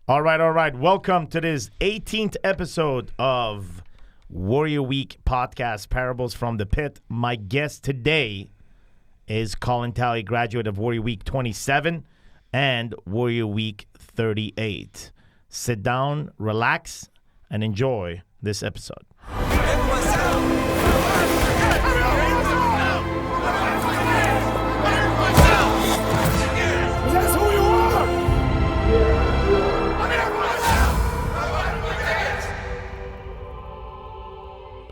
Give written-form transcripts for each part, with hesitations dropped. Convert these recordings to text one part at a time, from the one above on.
All right. Welcome to this 18th episode of Warrior Week podcast, Parables from the Pit. My guest today is Cullen Talley, graduate of Warrior Week 27 and Warrior Week 38. Sit down, relax, and enjoy this episode.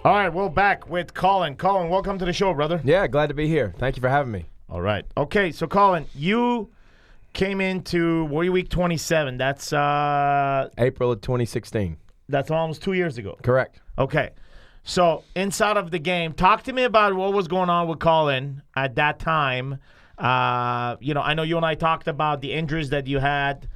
All right, we're back with Cullen. Cullen, welcome to the show, brother. Yeah, glad to be here. Thank you for having me. All right. Okay, so Cullen, you came into Warrior Week 27. That's April of 2016. That's almost 2 years ago. Correct. Okay. So inside of the game, talk to me about what was going on with Cullen at that time. I know you and I talked about the injuries that you had.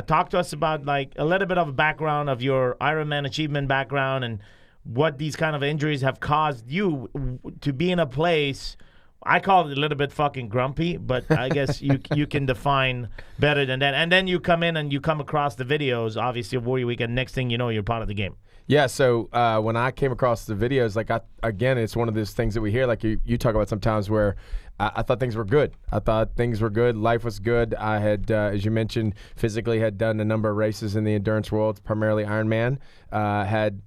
Talk to us about like a little bit of a background of your IRONMAN achievement background and what these kind of injuries have caused you to be in a place. I call it a little bit fucking grumpy, but I guess you can define better than that. And then you come in and you come across the videos, obviously, of Warrior Week, and next thing you know, you're part of the game. Yeah, so when I came across the videos, again, it's one of those things that we hear, like you talk about sometimes where I thought things were good. I thought things were good. Life was good. I had, as you mentioned, physically had done a number of races in the endurance world, primarily Ironman. Had,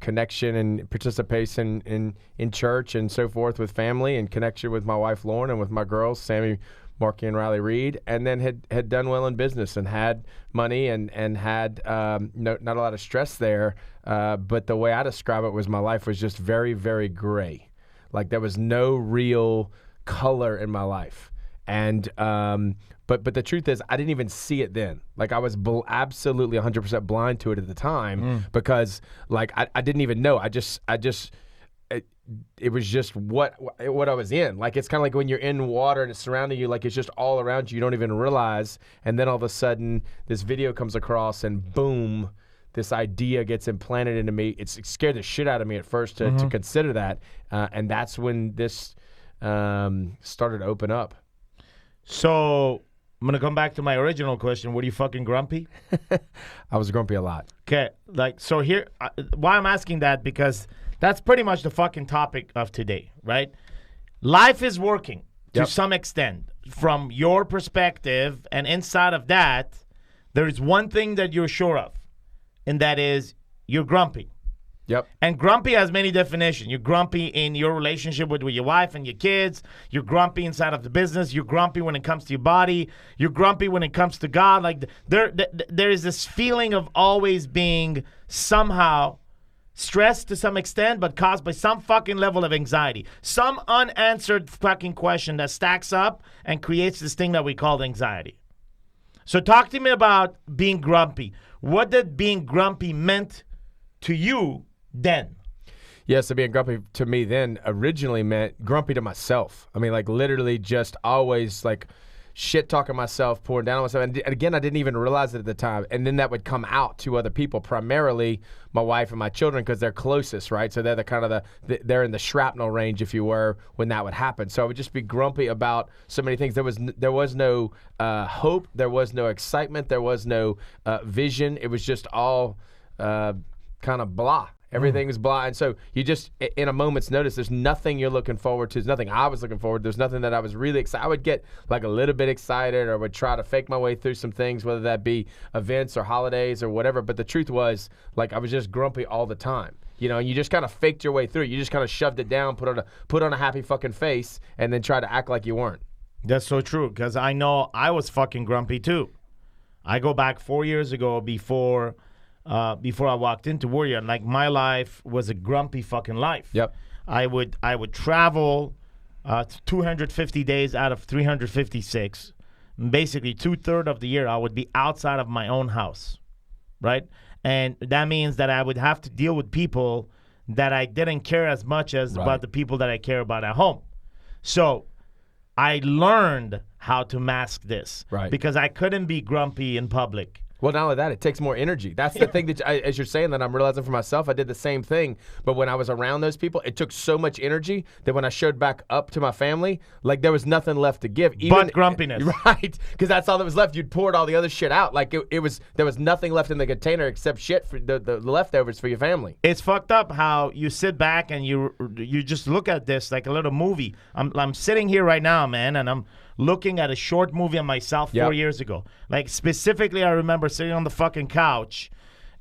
connection and participation in church and so forth with family and connection with my wife, Lauren, and with my girls, Sammy, Marky, and Riley Reed, and then had done well in business and had money and had not a lot of stress there. But the way I describe it was my life was just very, very gray. Like there was no real color in my life. And but the truth is I didn't even see it then. Like I was absolutely 100% blind to it at the time because like I didn't even know. It was just what I was in. Like it's kind of like when you're in water and it's surrounding you, like it's just all around you. You don't even realize. And then all of a sudden, this video comes across, and boom, this idea gets implanted into me. It scared the shit out of me at first to consider that, and that's when this started to open up. So I'm gonna come back to my original question. Were you fucking grumpy? I was grumpy a lot. Okay, so here, why I'm asking that because that's pretty much the fucking topic of today, right? Life is working to some extent from your perspective, and inside of that, there is one thing that you're sure of, and that is you're grumpy. Yep. And grumpy has many definitions. You're grumpy in your relationship with your wife and your kids. You're grumpy inside of the business. You're grumpy when it comes to your body. You're grumpy when it comes to God. Like there is this feeling of always being somehow stressed to some extent, but caused by some fucking level of anxiety. Some unanswered fucking question that stacks up and creates this thing that we call anxiety. So talk to me about being grumpy. What did being grumpy meant to you then? Yeah, so being grumpy to me then originally meant grumpy to myself. I mean, like literally just always like shit-talking myself, pouring down on myself. And again, I didn't even realize it at the time. And then that would come out to other people, primarily my wife and my children, because they're closest, right? So they're the kind of they're in the shrapnel range, if you were, when that would happen. So I would just be grumpy about so many things. There was no hope. There was no excitement. There was no vision. It was just all kind of blah. Everything is blah. And so you just, in a moment's notice, there's nothing you're looking forward to. There's nothing I was looking forward to. There's nothing that I was really excited. I would get like a little bit excited or would try to fake my way through some things, whether that be events or holidays or whatever. But the truth was, like, I was just grumpy all the time. And you just kind of faked your way through it. You just kind of shoved it down, put on a happy fucking face, and then try to act like you weren't. That's so true, because I know I was fucking grumpy too. I go back 4 years ago before I walked into Warrior, and like my life was a grumpy fucking life. Yep. I would travel 250 days out of 356. Basically, 2/3 of the year I would be outside of my own house, right? And that means that I would have to deal with people that I didn't care as much as about the people that I care about at home. So I learned how to mask this, right? Because I couldn't be grumpy in public. Well, not only that, it takes more energy. That's the thing that, as you're saying that, I'm realizing for myself, I did the same thing. But when I was around those people, it took so much energy that when I showed back up to my family, like there was nothing left to give. But grumpiness. Right. Because that's all that was left. You'd poured all the other shit out. Like there was nothing left in the container except shit for the leftovers for your family. It's fucked up how you sit back and you just look at this like a little movie. I'm sitting here right now, man, and I'm looking at a short movie of myself 4 years ago. Like specifically, I remember sitting on the fucking couch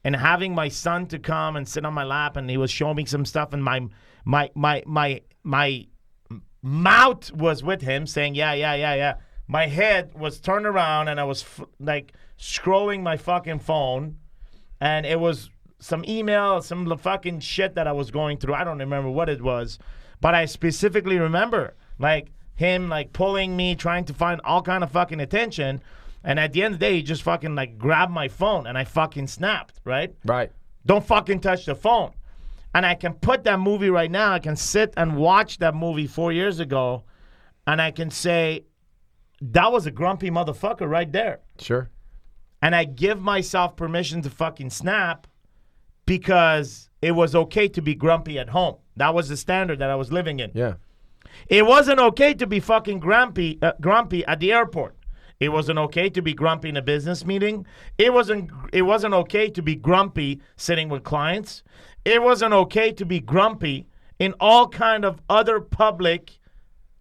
and having my son to come and sit on my lap, and he was showing me some stuff, and my mouth was with him saying, yeah. My head was turned around, and I was like scrolling my fucking phone, and it was some email, some fucking shit that I was going through. I don't remember what it was, but I specifically remember like him like pulling me, trying to find all kind of fucking attention. And at the end of the day, he just fucking like grabbed my phone and I fucking snapped, right? Right. Don't fucking touch the phone. And I can put that movie right now. I can sit and watch that movie 4 years ago, and I can say, that was a grumpy motherfucker right there. Sure. And I give myself permission to fucking snap because it was okay to be grumpy at home. That was the standard that I was living in. Yeah. It wasn't okay to be fucking grumpy at the airport. It wasn't okay to be grumpy in a business meeting. It wasn't okay to be grumpy sitting with clients. It wasn't okay to be grumpy in all kind of other public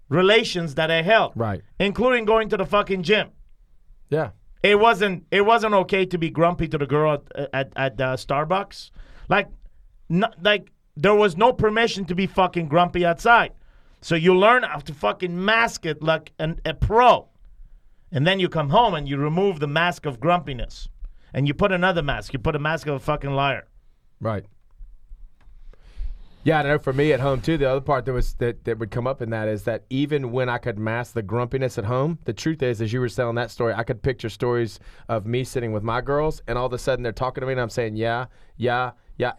relations that I held. Right. Including going to the fucking gym. Yeah. It wasn't okay to be grumpy to the girl at Starbucks. Like there was no permission to be fucking grumpy outside. So you learn how to fucking mask it like a pro. And then you come home and you remove the mask of grumpiness. And you put another mask. You put a mask of a fucking liar. Right. Yeah, I know for me at home too, the other part that would come up in that is that even when I could mask the grumpiness at home, the truth is, as you were telling that story, I could picture stories of me sitting with my girls, and all of a sudden they're talking to me and I'm saying, yeah,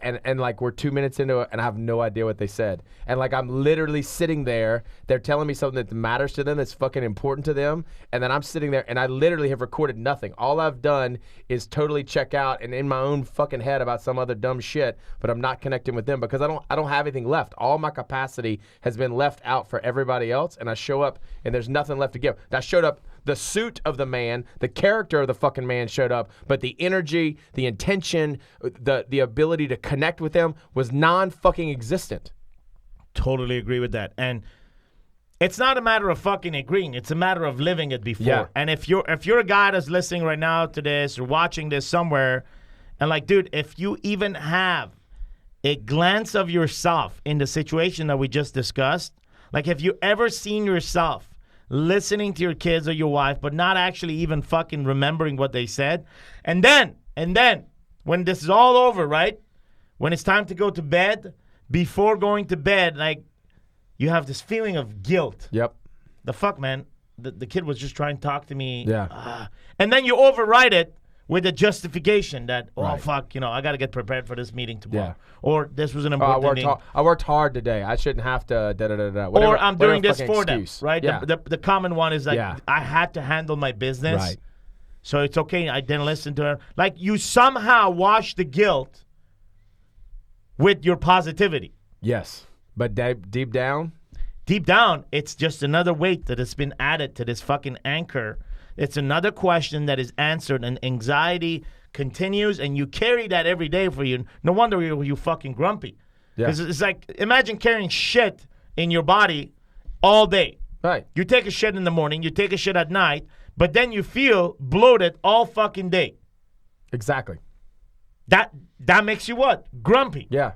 and like we're 2 minutes into it and I have no idea what they said. And like I'm literally sitting there, they're telling me something that matters to them, that's fucking important to them, and then I'm sitting there and I literally have recorded nothing. All I've done is totally check out and in my own fucking head about some other dumb shit, but I'm not connecting with them because I don't have anything left. All my capacity has been left out for everybody else, and I show up and there's nothing left to give. I showed up, the suit of the man, the character of the fucking man showed up, but the energy, the intention, the ability to connect with them was non-fucking existent. Totally agree with that. And it's not a matter of fucking agreeing. It's a matter of living it before. Yeah. And if you're a guy that's listening right now to this or watching this somewhere, and like, dude, if you even have a glance of yourself in the situation that we just discussed, like if you ever seen yourself listening to your kids or your wife, but not actually even fucking remembering what they said. And then, when this is all over, right? When it's time to go to bed, before going to bed, like, you have this feeling of guilt. Yep. The fuck, man? The kid was just trying to talk to me. Yeah. And then you override it with a justification that, Right. fuck, I got to get prepared for this meeting tomorrow. Yeah. Or this was an important meeting. I worked hard today. I shouldn't have to Or I'm doing this for excuse. them, right? Yeah. The common one is like, Yeah. I had to handle my business. Right. So it's okay. I didn't listen to her. Like, you somehow wash the guilt with your positivity. Yes. But deep down? Deep down, it's just another weight that has been added to this fucking anchor. It's another question that is answered, and anxiety continues, and you carry that every day for you. No wonder you fucking grumpy. Yeah. Because it's like, imagine carrying shit in your body all day. Right. You take a shit in the morning, you take a shit at night, but then you feel bloated all fucking day. Exactly. That makes you what? Grumpy. Yeah.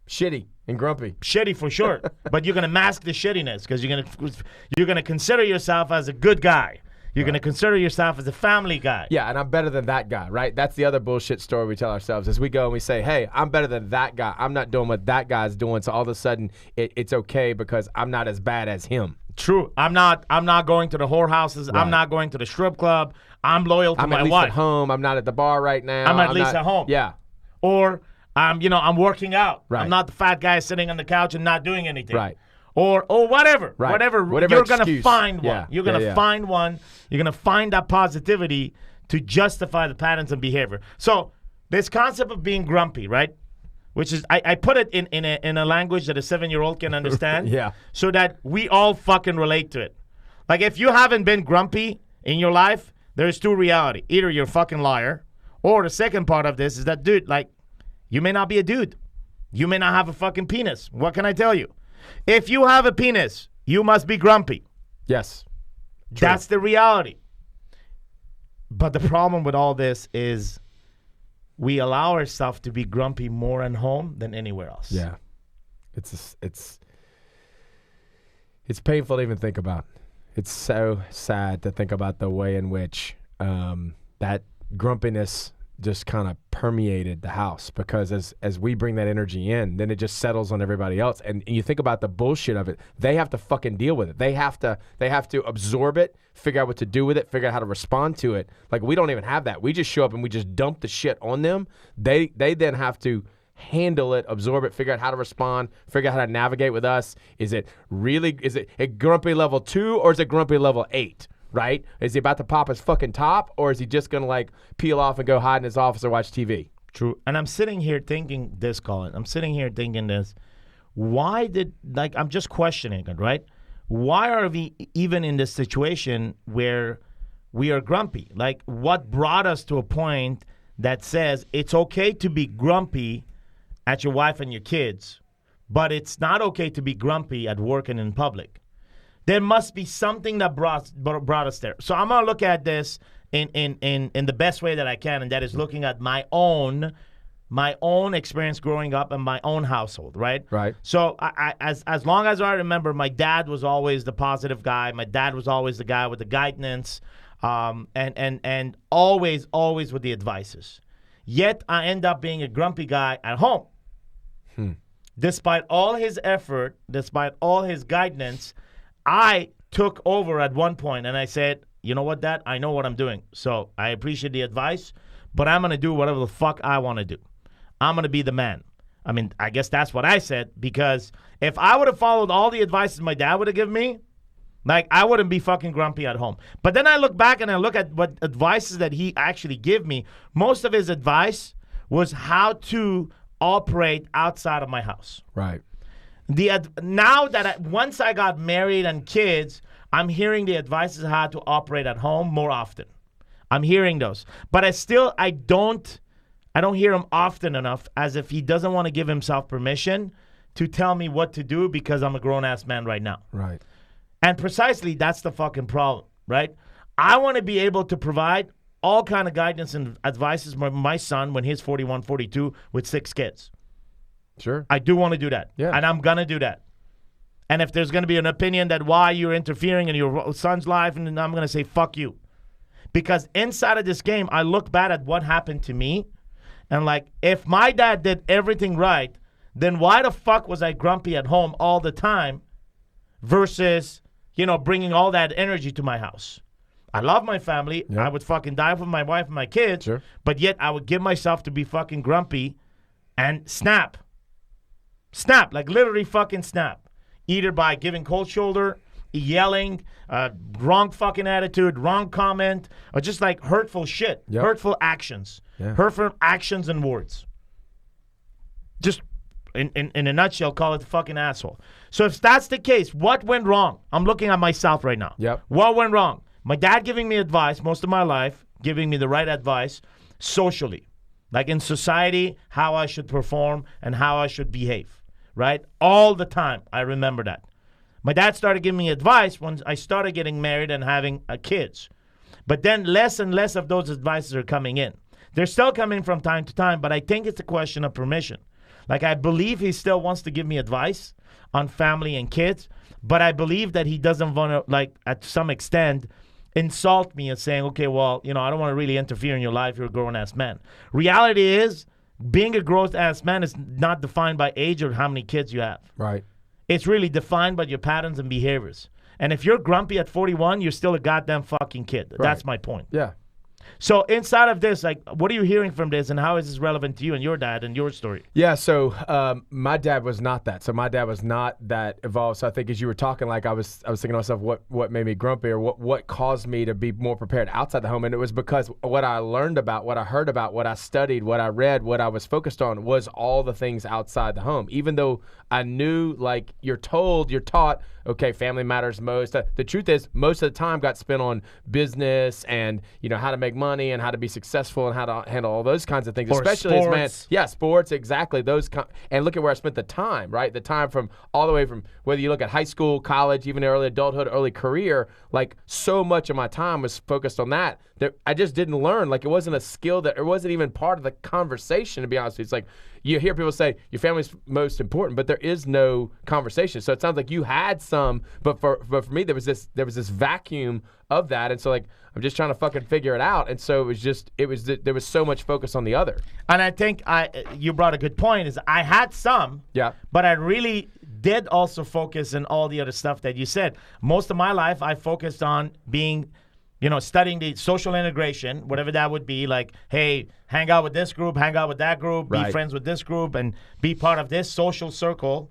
Shitty and grumpy. Shitty for sure. But you're gonna mask the shittiness because you're gonna consider yourself as a good guy. You're gonna consider yourself as a family guy. Yeah, and I'm better than that guy, right? That's the other bullshit story we tell ourselves is we go and we say, hey, I'm better than that guy. I'm not doing what that guy's doing, so all of a sudden it's okay because I'm not as bad as him. True. I'm not going to the whorehouses. Right. I'm not going to the strip club. I'm loyal to I'm my at least wife. at home. I'm not at the bar right now. I'm at least at home. Yeah. Or I'm working out. Right. I'm not the fat guy sitting on the couch and not doing anything. Right. Or whatever. Right. Whatever Whatever you're excuse. gonna find one. Yeah. You're gonna find one. You're gonna find that positivity to justify the patterns and behavior. So this concept of being grumpy, right? Which is, I put it in a language that a 7-year-old can understand. Yeah. So that we all fucking relate to it. Like, if you haven't been grumpy in your life, there's two reality. Either you're a fucking liar, or the second part of this is that, dude, like, you may not be a dude. You may not have a fucking penis. What can I tell you? If you have a penis, you must be grumpy. Yes. True. That's the reality. But the problem with all this is we allow ourselves to be grumpy more at home than anywhere else. Yeah. It's painful to even think about. It's so sad to think about the way in which that grumpiness just kind of permeated the house, because as we bring that energy in, then it just settles on everybody else. And you think about the bullshit of it. They have to fucking deal with it. They have to absorb it, figure out what to do with it, figure out how to respond to it. Like, we don't even have that. We just show up and we just dump the shit on them. They then have to handle it, absorb it, figure out how to respond, figure out how to navigate with us. Is it a grumpy level 2 or is it grumpy level 8? Right? Is he about to pop his fucking top, or is he just going to like peel off and go hide in his office or watch TV? True. And I'm sitting here thinking this, Colin. I'm sitting here thinking this. Why I'm just questioning it, right? Why are we even in this situation where we are grumpy? Like, what brought us to a point that says it's okay to be grumpy at your wife and your kids, but it's not okay to be grumpy at work and in public? There must be something that brought us there. So I'm gonna look at this in the best way that I can, and that is looking at my own experience growing up in my own household, right? Right. So as long as I remember, my dad was always the positive guy. My dad was always the guy with the guidance, and always with the advices. Yet I end up being a grumpy guy at home. Despite all his effort, despite all his guidance, I took over at one point and I said, you know what, Dad? I know what I'm doing. So I appreciate the advice, but I'm going to do whatever the fuck I want to do. I'm going to be the man. I mean, I guess that's what I said, because if I would have followed all the advices my dad would have given me, like, I wouldn't be fucking grumpy at home. But then I look back and I look at what advices that he actually gave me. Most of his advice was how to operate outside of my house. Right. Now that once I got married and kids, I'm hearing the advices how to operate at home more often. I'm hearing those, but I don't hear him often enough, as if he doesn't want to give himself permission to tell me what to do, because I'm a grown-ass man right now. Right. And precisely that's the fucking problem, right? I want to be able to provide all kind of guidance and advices for my son when he's 41, 42 with 6 kids. Sure. I do want to do that. Yeah. And I'm going to do that. And if there's going to be an opinion that why you're interfering in your son's life, and I'm going to say, fuck you. Because inside of this game, I look back at what happened to me, and like, if my dad did everything right, then why the fuck was I grumpy at home all the time versus, bringing all that energy to my house? I love my family. Yeah. I would fucking die for my wife and my kids. Sure. But yet I would give myself to be fucking grumpy and snap. Snap, like literally fucking snap. Either by giving cold shoulder, yelling, wrong fucking attitude, wrong comment, or just like hurtful shit, hurtful actions. Yeah. Hurtful actions and words. Just in a nutshell, call it a fucking asshole. So if that's the case, what went wrong? I'm looking at myself right now. Yep. What went wrong? My dad giving me advice most of my life, giving me the right advice socially. Like in society, how I should perform and how I should behave. Right? All the time. I remember that. My dad started giving me advice when I started getting married and having kids. But then less and less of those advices are coming in. They're still coming from time to time, but I think it's a question of permission. Like, I believe he still wants to give me advice on family and kids, but I believe that he doesn't want to, like, at some extent, insult me and saying, okay, well, I don't want to really interfere in your life. You're a grown-ass man. Reality is, being a grown-ass man is not defined by age or how many kids you have. Right. It's really defined by your patterns and behaviors. And if you're grumpy at 41, you're still a goddamn fucking kid. Right. That's my point. Yeah. So inside of this, like, what are you hearing from this, and how is this relevant to you and your dad and your story? Yeah, so my dad was not that. So my dad was not that evolved. So I think as you were talking, like I was thinking to myself, what made me grumpy, or what caused me to be more prepared outside the home, and it was because what I learned about, what I heard about, what I studied, what I read, what I was focused on was all the things outside the home. Even though I knew, like you're taught, okay, family matters most. The truth is, most of the time got spent on business and how to make money and how to be successful and how to handle all those kinds of things. Or especially sports. as man, sports, exactly those. And look at where I spent the time, right? The time from all the way from whether you look at high school, college, even early adulthood, early career. Like so much of my time was focused on that I just didn't learn. Like it wasn't a skill that it wasn't even part of the conversation. To be honest with you, it's like you hear people say your family's most important, but there is no conversation. So it sounds like you had some, but for me there was this vacuum of that, and so like I'm just trying to fucking figure it out. And so there was so much focus on the other. And I think you brought a good point. Is I had some, but I really did also focus on all the other stuff that you said. Most of my life I focused on being, studying the social integration, whatever that would be, like, hey, hang out with this group, hang out with that group, be friends with this group, and be part of this social circle,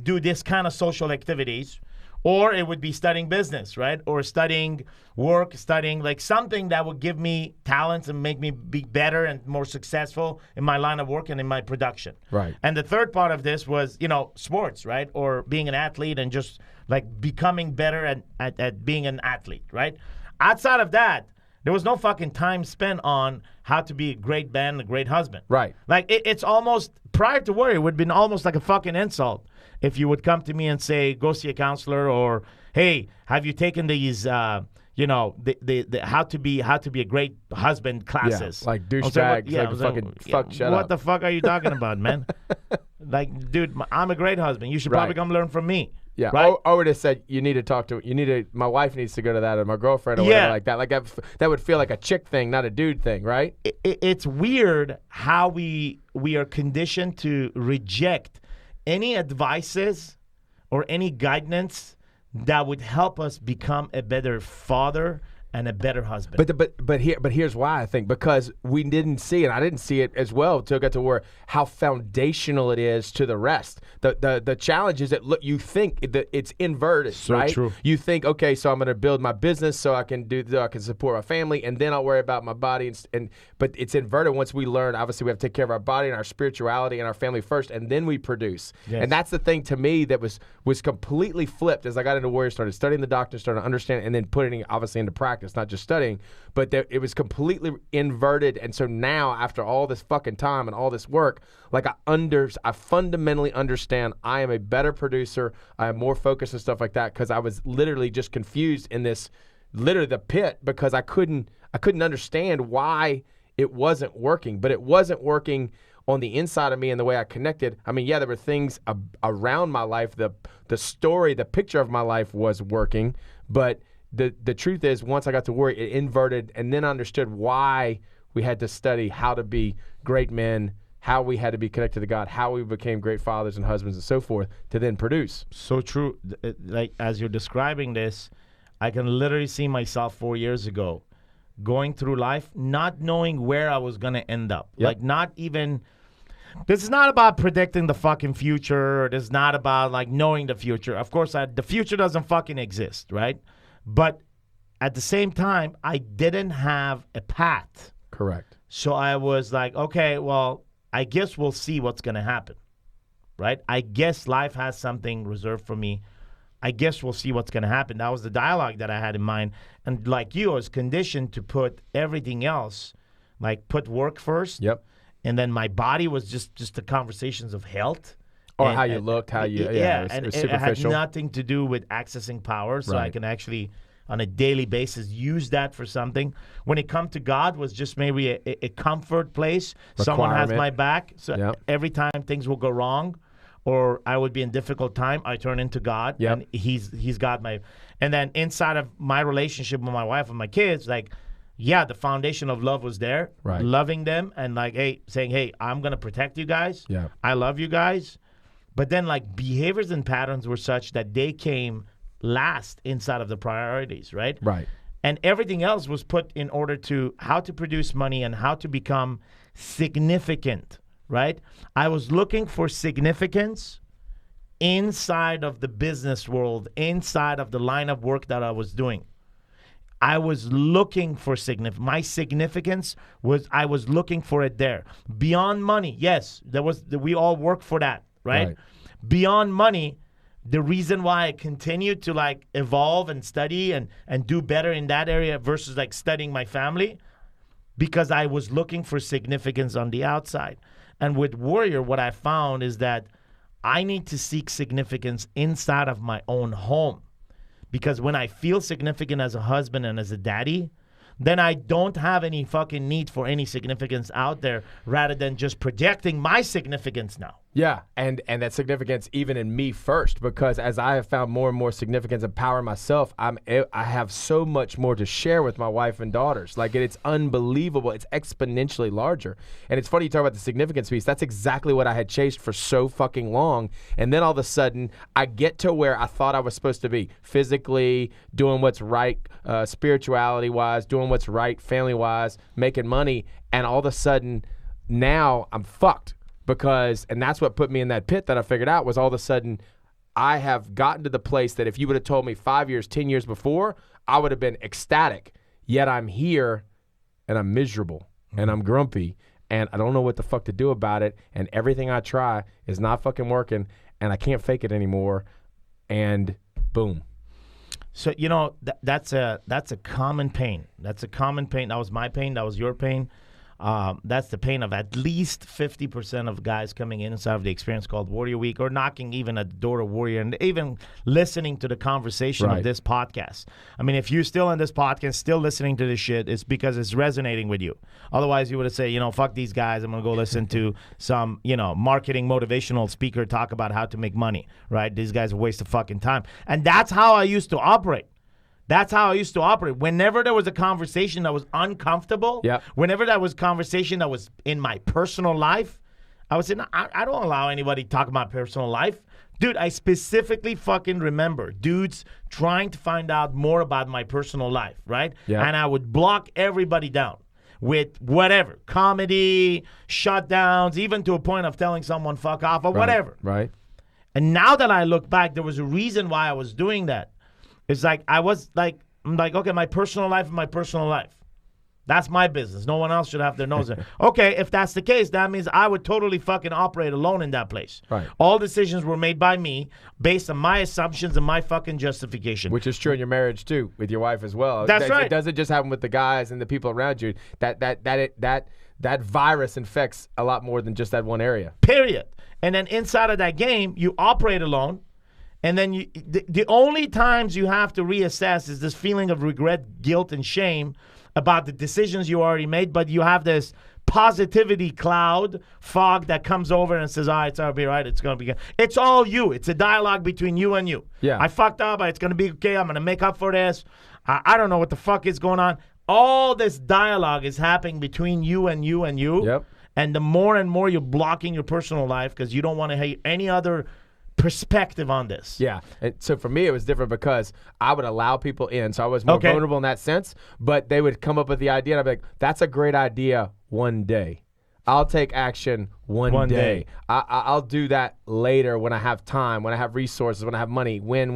do this kind of social activities. Or it would be studying business, right? Or studying work, studying like something that would give me talents and make me be better and more successful in my line of work and in my production. Right. And the third part of this was, sports, right? Or being an athlete and just like becoming better at being an athlete, right? Outside of that, there was no fucking time spent on how to be a great man and a great husband. Right. Like it's almost, prior to worry, it would have been almost like a fucking insult if you would come to me and say, go see a counselor, or, hey, have you taken these, the how to be a great husband classes? Yeah, like douchebag, shut up. What the fuck are you talking about, man? Like, dude, I'm a great husband. You should probably come learn from me. Yeah, right? I would have said my wife needs to go to that, or my girlfriend, or whatever like that. Like that would feel like a chick thing, not a dude thing, right? It's weird how we are conditioned to reject any advices or any guidance that would help us become a better father and a better husband. But here's why, I think, because we didn't see it. I didn't see it as well until I got to where how foundational it is to the rest. The challenge is that you think that it's inverted, so right? True. You think, okay, so I'm going to build my business so I can support my family, and then I'll worry about my body. But it's inverted once we learn. Obviously, we have to take care of our body and our spirituality and our family first, and then we produce. Yes. And that's the thing to me that was completely flipped as I got into Warrior, started studying the doctrine, started understanding, and then putting it obviously into practice. Not just studying, but it was completely inverted. And so now, after all this fucking time and all this work, like I fundamentally understand I am a better producer. I am more focused and stuff like that, because I was literally just confused in this, literally the pit, because I couldn't understand why it wasn't working. But it wasn't working on the inside of me and the way I connected. I mean, there were things around my life. The story, the picture of my life was working, but the truth is, once I got to worry, it inverted, and then I understood why we had to study how to be great men, how we had to be connected to God, how we became great fathers and husbands and so forth to then produce. So true. Like, as you're describing this, I can literally see myself 4 years ago going through life, not knowing where I was going to end up. Yep. Like, not even... This is not about predicting the fucking future. This is not about, like, knowing the future. Of course, the future doesn't fucking exist, right? But at the same time, I didn't have a path. Correct. So I was like, okay, well, I guess we'll see what's going to happen, right? I guess life has something reserved for me. I guess we'll see what's going to happen. That was the dialogue that I had in mind. And like you, I was conditioned to put everything else, like put work first. Yep. And then my body was just the conversations of health. Or how you looked, how you, and it had nothing to do with accessing power, so I can actually, on a daily basis, use that for something. When it come to God, was just maybe a comfort place. Someone has my back, so every time things will go wrong, or I would be in difficult time, I turn into God, and He's got my. And then inside of my relationship with my wife and my kids, like, the foundation of love was there, loving them, and like, saying, hey, I'm gonna protect you guys. Yeah, I love you guys. But then, like, behaviors and patterns were such that they came last inside of the priorities, right? Right. And everything else was put in order to how to produce money and how to become significant, right? I was looking for significance inside of the business world, inside of the line of work that I was doing. I was looking for my significance was I was looking for it there. Beyond money, yes, we all work for that, right? Beyond money, the reason why I continued to like evolve and study and do better in that area versus like studying my family, because I was looking for significance on the outside. And with Warrior, what I found is that I need to seek significance inside of my own home. Because when I feel significant as a husband and as a daddy, then I don't have any fucking need for any significance out there rather than just projecting my significance now. Yeah, and that significance even in me first, because as I have found more and more significance and power in myself, I have so much more to share with my wife and daughters. Like, it's unbelievable. It's exponentially larger. And it's funny you talk about the significance piece. That's exactly what I had chased for so fucking long. And then all of a sudden, I get to where I thought I was supposed to be, physically, doing what's right, spirituality-wise, doing what's right, family-wise, making money. And all of a sudden, now I'm fucked. Because, and that's what put me in that pit that I figured out, was all of a sudden I have gotten to the place that if you would have told me 5 years, 10 years before, I would have been ecstatic. Yet I'm here and I'm miserable and I'm grumpy and I don't know what the fuck to do about it. And everything I try is not fucking working and I can't fake it anymore. And boom. So, you know, that's a common pain. That's a common pain. That was my pain. That was your pain. That's the pain of at least 50% of guys coming inside of the experience called Warrior Week, or knocking even at the door of Warrior and even listening to the conversation of this podcast. I mean, if you're still in this podcast, still listening to this shit, it's because it's resonating with you. Otherwise, you would have said, you know, fuck these guys. I'm going to go listen to some, you know, marketing motivational speaker talk about how to make money, right? These guys are a waste of fucking time. And that's how I used to operate. That's how I used to operate. Whenever there was a conversation that was uncomfortable, whenever there was conversation that was in my personal life, I would say, no, I don't allow anybody to talk about personal life. Dude, I specifically fucking remember dudes trying to find out more about my personal life, right? Yeah. And I would block everybody down with whatever, comedy, shutdowns, even to a point of telling someone fuck off or whatever. Right. And now that I look back, there was a reason why I was doing that. It's like I'm like, okay, my personal life is my personal life. That's my business. No one else should have their nose in. Okay, if that's the case, that means I would totally fucking operate alone in that place. Right. All decisions were made by me based on my assumptions and my fucking justification. Which is true in your marriage too, with your wife as well. That's right. It doesn't just happen with the guys and the people around you. That virus infects a lot more than just that one area. Period. And then inside of that game, you operate alone. And then the only times you have to reassess is this feeling of regret, guilt, and shame about the decisions you already made. But you have this positivity cloud, fog that comes over and says, all right, it's going to be right. It's going to be good. It's all you. It's a dialogue between you and you. Yeah. I fucked up, but it's going to be okay. I'm going to make up for this. I don't know what the fuck is going on. All this dialogue is happening between you and you and you. Yep. And the more and more you're blocking your personal life because you don't want to hear any other perspective on this. Yeah. And so for me, it was different because I would allow people in. So I was more vulnerable in that sense. But they would come up with the idea, and I'd be like, that's a great idea one day. I'll take action one day. I'll do that later when I have time, when I have resources, when I have money. When.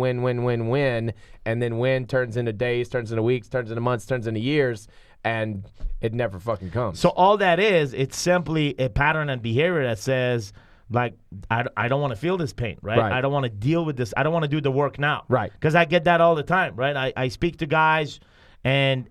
And then when turns into days, turns into weeks, turns into months, turns into years. And it never fucking comes. So all that is, it's simply a pattern and behavior that says, like, I don't want to feel this pain, right? I don't want to deal with this. I don't want to do the work now. Right. Because I get that all the time, right? I speak to guys and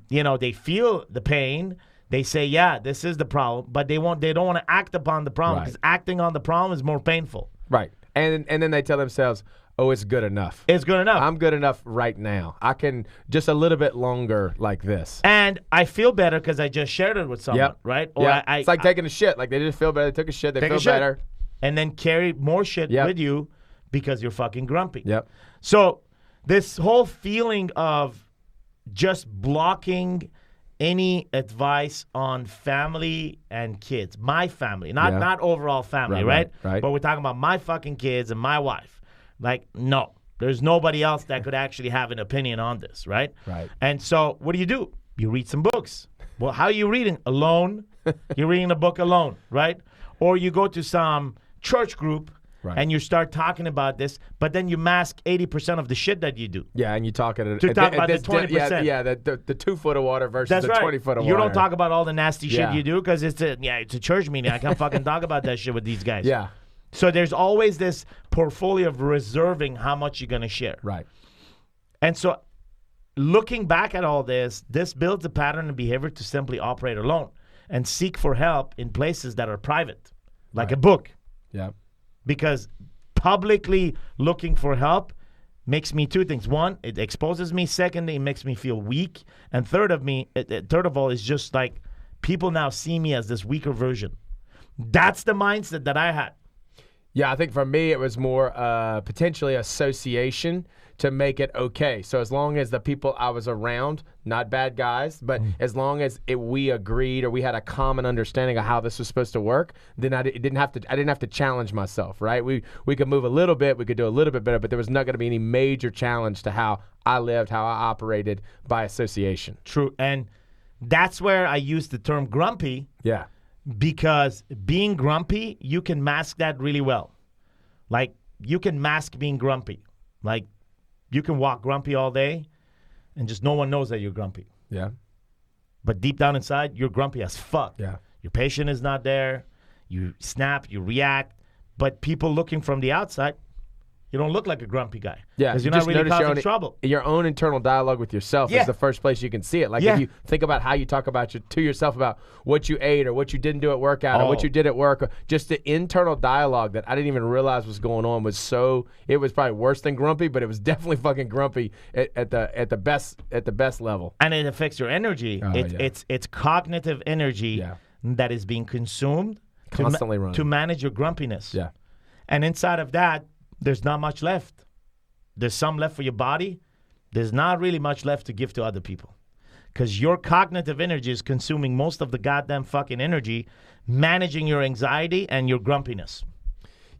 you know, they feel the pain. They say, yeah, this is the problem, but they don't want to act upon the problem because acting on the problem is more painful. Right. And then they tell themselves, oh, it's good enough. It's good enough. I'm good enough right now. I can just a little bit longer like this. And I feel better because I just shared it with someone, right? Or it's like taking a shit. Like they just feel better. They took a shit. They feel better. And then carry more shit with you because you're fucking grumpy. Yep. So this whole feeling of just blocking any advice on family and kids, my family, not overall family, right? Right. But we're talking about my fucking kids and my wife. Like, no, There's nobody else that could actually have an opinion on this, right? Right. And so what do? You read some books. Well, how are you reading? Alone. You're reading a book alone, right? Or you go to some church group and you start talking about this, but then you mask 80% of the shit that you do. Yeah, and you talk about the 20%. Yeah, the 2 foot of water versus the 20 foot of water. You don't talk about all the nasty shit you do because it's a church meeting. I can't fucking talk about that shit with these guys. Yeah. So there's always this portfolio of reserving how much you're going to share. Right. And so looking back at all this builds a pattern of behavior to simply operate alone and seek for help in places that are private, like a book. Yeah. Because publicly looking for help makes me 2 things. One, it exposes me. Secondly, it makes me feel weak. And third of all, is just like people now see me as this weaker version. That's the mindset that I had. Yeah, I think for me it was more potentially association to make it okay. So as long as the people I was around, not bad guys, but as long as we agreed or we had a common understanding of how this was supposed to work, then I didn't have to challenge myself, right? We could move a little bit, we could do a little bit better, but there was not going to be any major challenge to how I lived, how I operated by association. True, and that's where I use the term grumpy. Yeah. Because being grumpy, you can mask that really well. Like, you can mask being grumpy. Like, you can walk grumpy all day, and just no one knows that you're grumpy. Yeah. But deep down inside, you're grumpy as fuck. Yeah. Your patience is not there. You snap, you react. But people looking from the outside, you don't look like a grumpy guy. Yeah, because you're not really causing trouble. Your own internal dialogue with yourself is the first place you can see it. Like if you think about how you talk about to yourself about what you ate or what you didn't do at workout or what you did at work, or just the internal dialogue that I didn't even realize was going on it was probably worse than grumpy, but it was definitely fucking grumpy at the best level. And it affects your energy. It's cognitive energy that is being consumed constantly running to manage your grumpiness. Yeah, and inside of that, there's not much left. There's some left for your body. There's not really much left to give to other people. Because your cognitive energy is consuming most of the goddamn fucking energy, managing your anxiety and your grumpiness.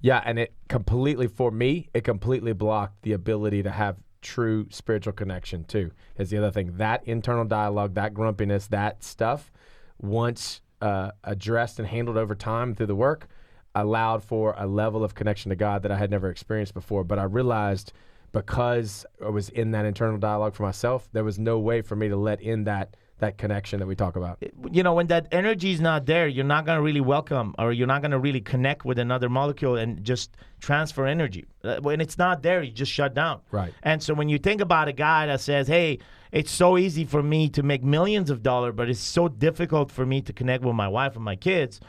Yeah, and it completely blocked the ability to have true spiritual connection too. Is the other thing. That internal dialogue, that grumpiness, that stuff, once addressed and handled over time through the work, allowed for a level of connection to God that I had never experienced before. But I realized because I was in that internal dialogue for myself, there was no way for me to let in that connection that we talk about. You know, when that energy is not there, you're not going to really welcome, or you're not going to really connect with another molecule and just transfer energy. When it's not there, you just shut down. Right. And so when you think about a guy that says, hey, it's so easy for me to make millions of dollars, but it's so difficult for me to connect with my wife and my kids,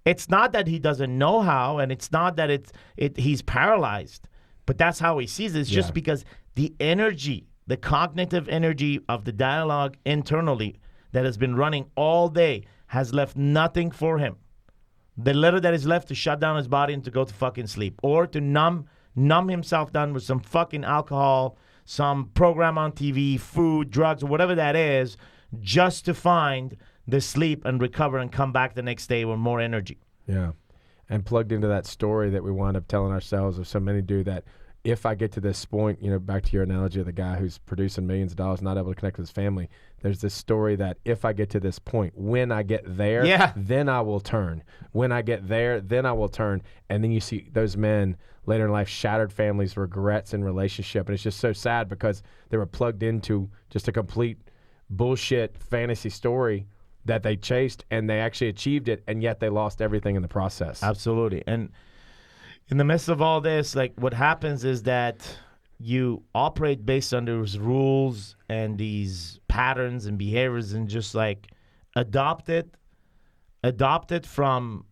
it's not that he doesn't know how, and it's not that he's paralyzed, but that's how he sees it. It's just because the energy, the cognitive energy of the dialogue internally that has been running all day has left nothing for him. The little that is left to shut down his body and to go to fucking sleep, or to numb himself down with some fucking alcohol, some program on TV, food, drugs, or whatever that is, just to find the sleep and recover and come back the next day with more energy. Yeah. And plugged into that story that we wind up telling ourselves, or so many do, that if I get to this point, you know, back to your analogy of the guy who's producing millions of dollars, not able to connect with his family, there's this story that if I get to this point, when I get there, then I will turn. When I get there, then I will turn. And then you see those men later in life, shattered families, regrets in relationship. And it's just so sad because they were plugged into just a complete bullshit fantasy story that they chased, and they actually achieved it, and yet they lost everything in the process. Absolutely. And in the midst of all this, like, what happens is that you operate based on those rules and these patterns and behaviors, and just like adopt it from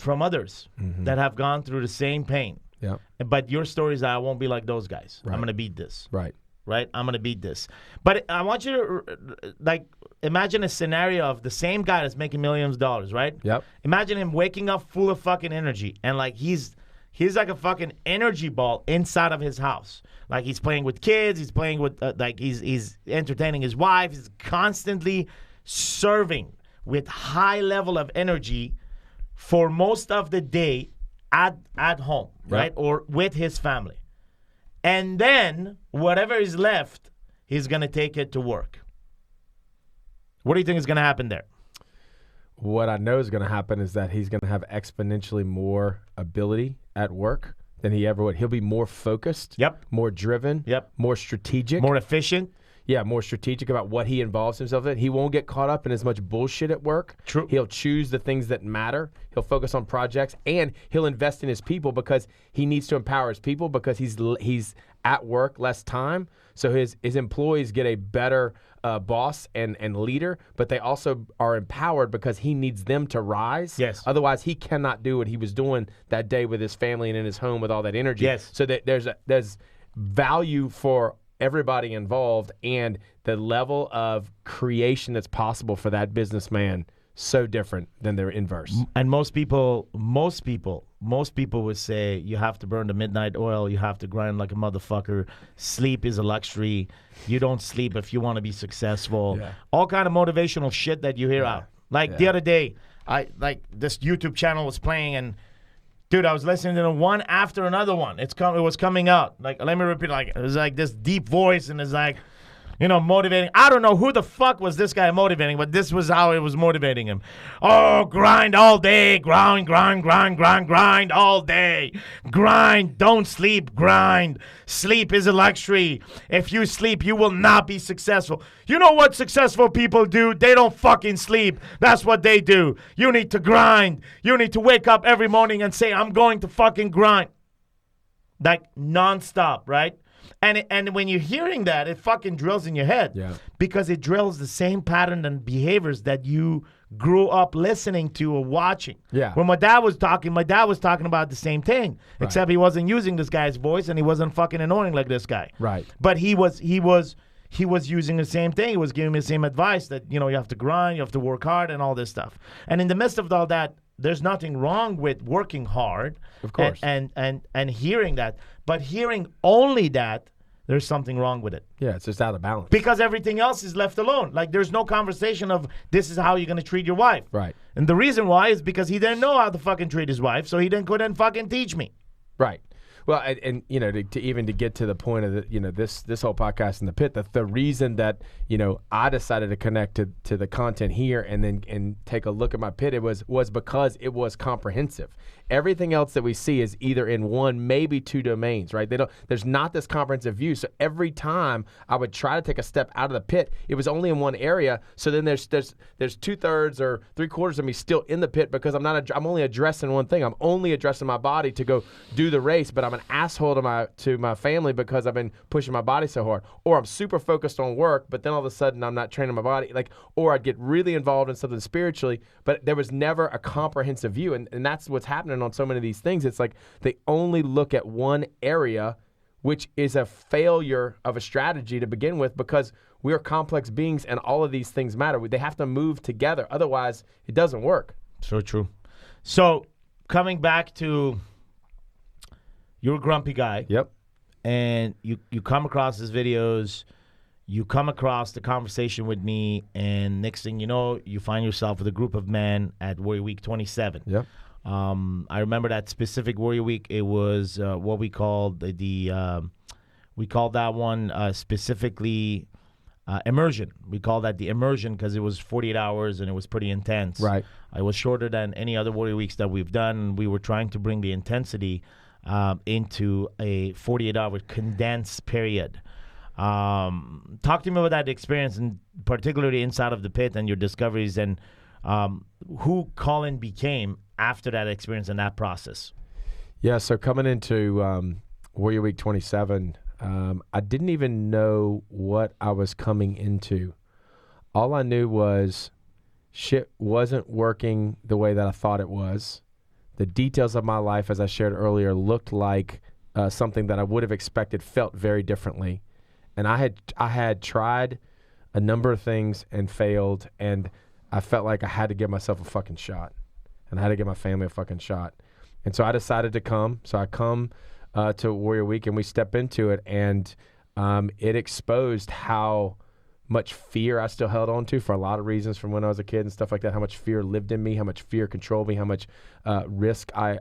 others that have gone through the same pain. Yeah. But your story is that I won't be like those guys. Right. I'm gonna beat this. Right. I'm going to beat this. But I want you to, like, imagine a scenario of the same guy that's making millions of dollars, right? Yep. Imagine him waking up full of fucking energy, and, like, he's like a fucking energy ball inside of his house. Like, he's playing with kids, he's playing with, he's entertaining his wife, he's constantly serving with high level of energy for most of the day at home, right? Or with his family. And then whatever is left, he's going to take it to work. What do you think is going to happen there? What I know is going to happen is that he's going to have exponentially more ability at work than he ever would. He'll be more focused, more driven, more strategic. More efficient. Yeah, more strategic about what he involves himself in. He won't get caught up in as much bullshit at work. True. He'll choose the things that matter. He'll focus on projects, and he'll invest in his people because he needs to empower his people because he's at work less time. So his employees get a better boss and leader, but they also are empowered because he needs them to rise. Yes. Otherwise, he cannot do what he was doing that day with his family and in his home with all that energy. Yes. So that there's value for everybody involved, and the level of creation that's possible for that businessman so different than their inverse. And most people would say you have to burn the midnight oil, you have to grind like a motherfucker. Sleep is a luxury. You don't sleep if you want to be successful. Yeah. All kind of motivational shit that you hear out. Like the other day, this YouTube channel was playing, and dude, I was listening to one after another one. It was coming out. Like, let me repeat. Like, it was like this deep voice, and it's like, motivating. I don't know who the fuck was this guy motivating, but this was how it was motivating him. Oh, grind all day, grind all day. Grind, don't sleep, grind. Sleep is a luxury. If you sleep, you will not be successful. You know what successful people do? They don't fucking sleep. That's what they do. You need to grind. You need to wake up every morning and say, I'm going to fucking grind. Like, nonstop, right? And when you're hearing that, it fucking drills in your head because it drills the same pattern and behaviors that you grew up listening to or watching. Yeah. When my dad was talking about the same thing, except he wasn't using this guy's voice and he wasn't fucking annoying like this guy. Right. But he was using the same thing. He was giving me the same advice that, you have to grind, you have to work hard and all this stuff. And in the midst of all that, there's nothing wrong with working hard. Of course. And hearing that. But hearing only that, there's something wrong with it. Yeah, it's just out of balance. Because everything else is left alone. Like, there's no conversation of this is how you're going to treat your wife. Right. And the reason why is because he didn't know how to fucking treat his wife, so he didn't go and fucking teach me. Right. Well, and to get to the point of this whole podcast in the pit, the reason that I decided to connect to the content here and take a look at my pit, it was because it was comprehensive. Everything else that we see is either in one, maybe two domains, right? There's not this comprehensive view. So every time I would try to take a step out of the pit, it was only in one area. So then there's 2/3 or 3/4 of me still in the pit because I'm only addressing one thing. I'm only addressing my body to go do the race, but I'm an asshole to my family because I've been pushing my body so hard. Or I'm super focused on work, but then all of a sudden I'm not training my body. Or I'd get really involved in something spiritually, but there was never a comprehensive view. And that's what's happening on so many of these things. It's like they only look at one area, which is a failure of a strategy to begin with because we are complex beings and all of these things matter. They have to move together. Otherwise, it doesn't work. So true. So coming back to you're a grumpy guy. Yep. And you come across his videos, you come across the conversation with me, and next thing you know, you find yourself with a group of men at Warrior Week 27. Yep. I remember that specific Warrior Week. It was what we called we called that one specifically immersion. We called that the immersion because it was 48 hours and it was pretty intense. Right. It was shorter than any other Warrior Weeks that we've done. We were trying to bring the intensity into a 48-hour condensed period. Talk to me about that experience, and particularly inside of the pit and your discoveries, and who Cullen became after that experience and that process. Yeah, so coming into Warrior Week 27, I didn't even know what I was coming into. All I knew was shit wasn't working the way that I thought it was. The details of my life, as I shared earlier, looked like something that I would have expected, felt very differently. And I had tried a number of things and failed, and I felt like I had to give myself a fucking shot. And I had to give my family a fucking shot. And so I decided to come. So I come to Warrior Week, and we step into it, and it exposed how much fear I still held on to for a lot of reasons from when I was a kid and stuff like that, how much fear lived in me, how much fear controlled me, how much risk I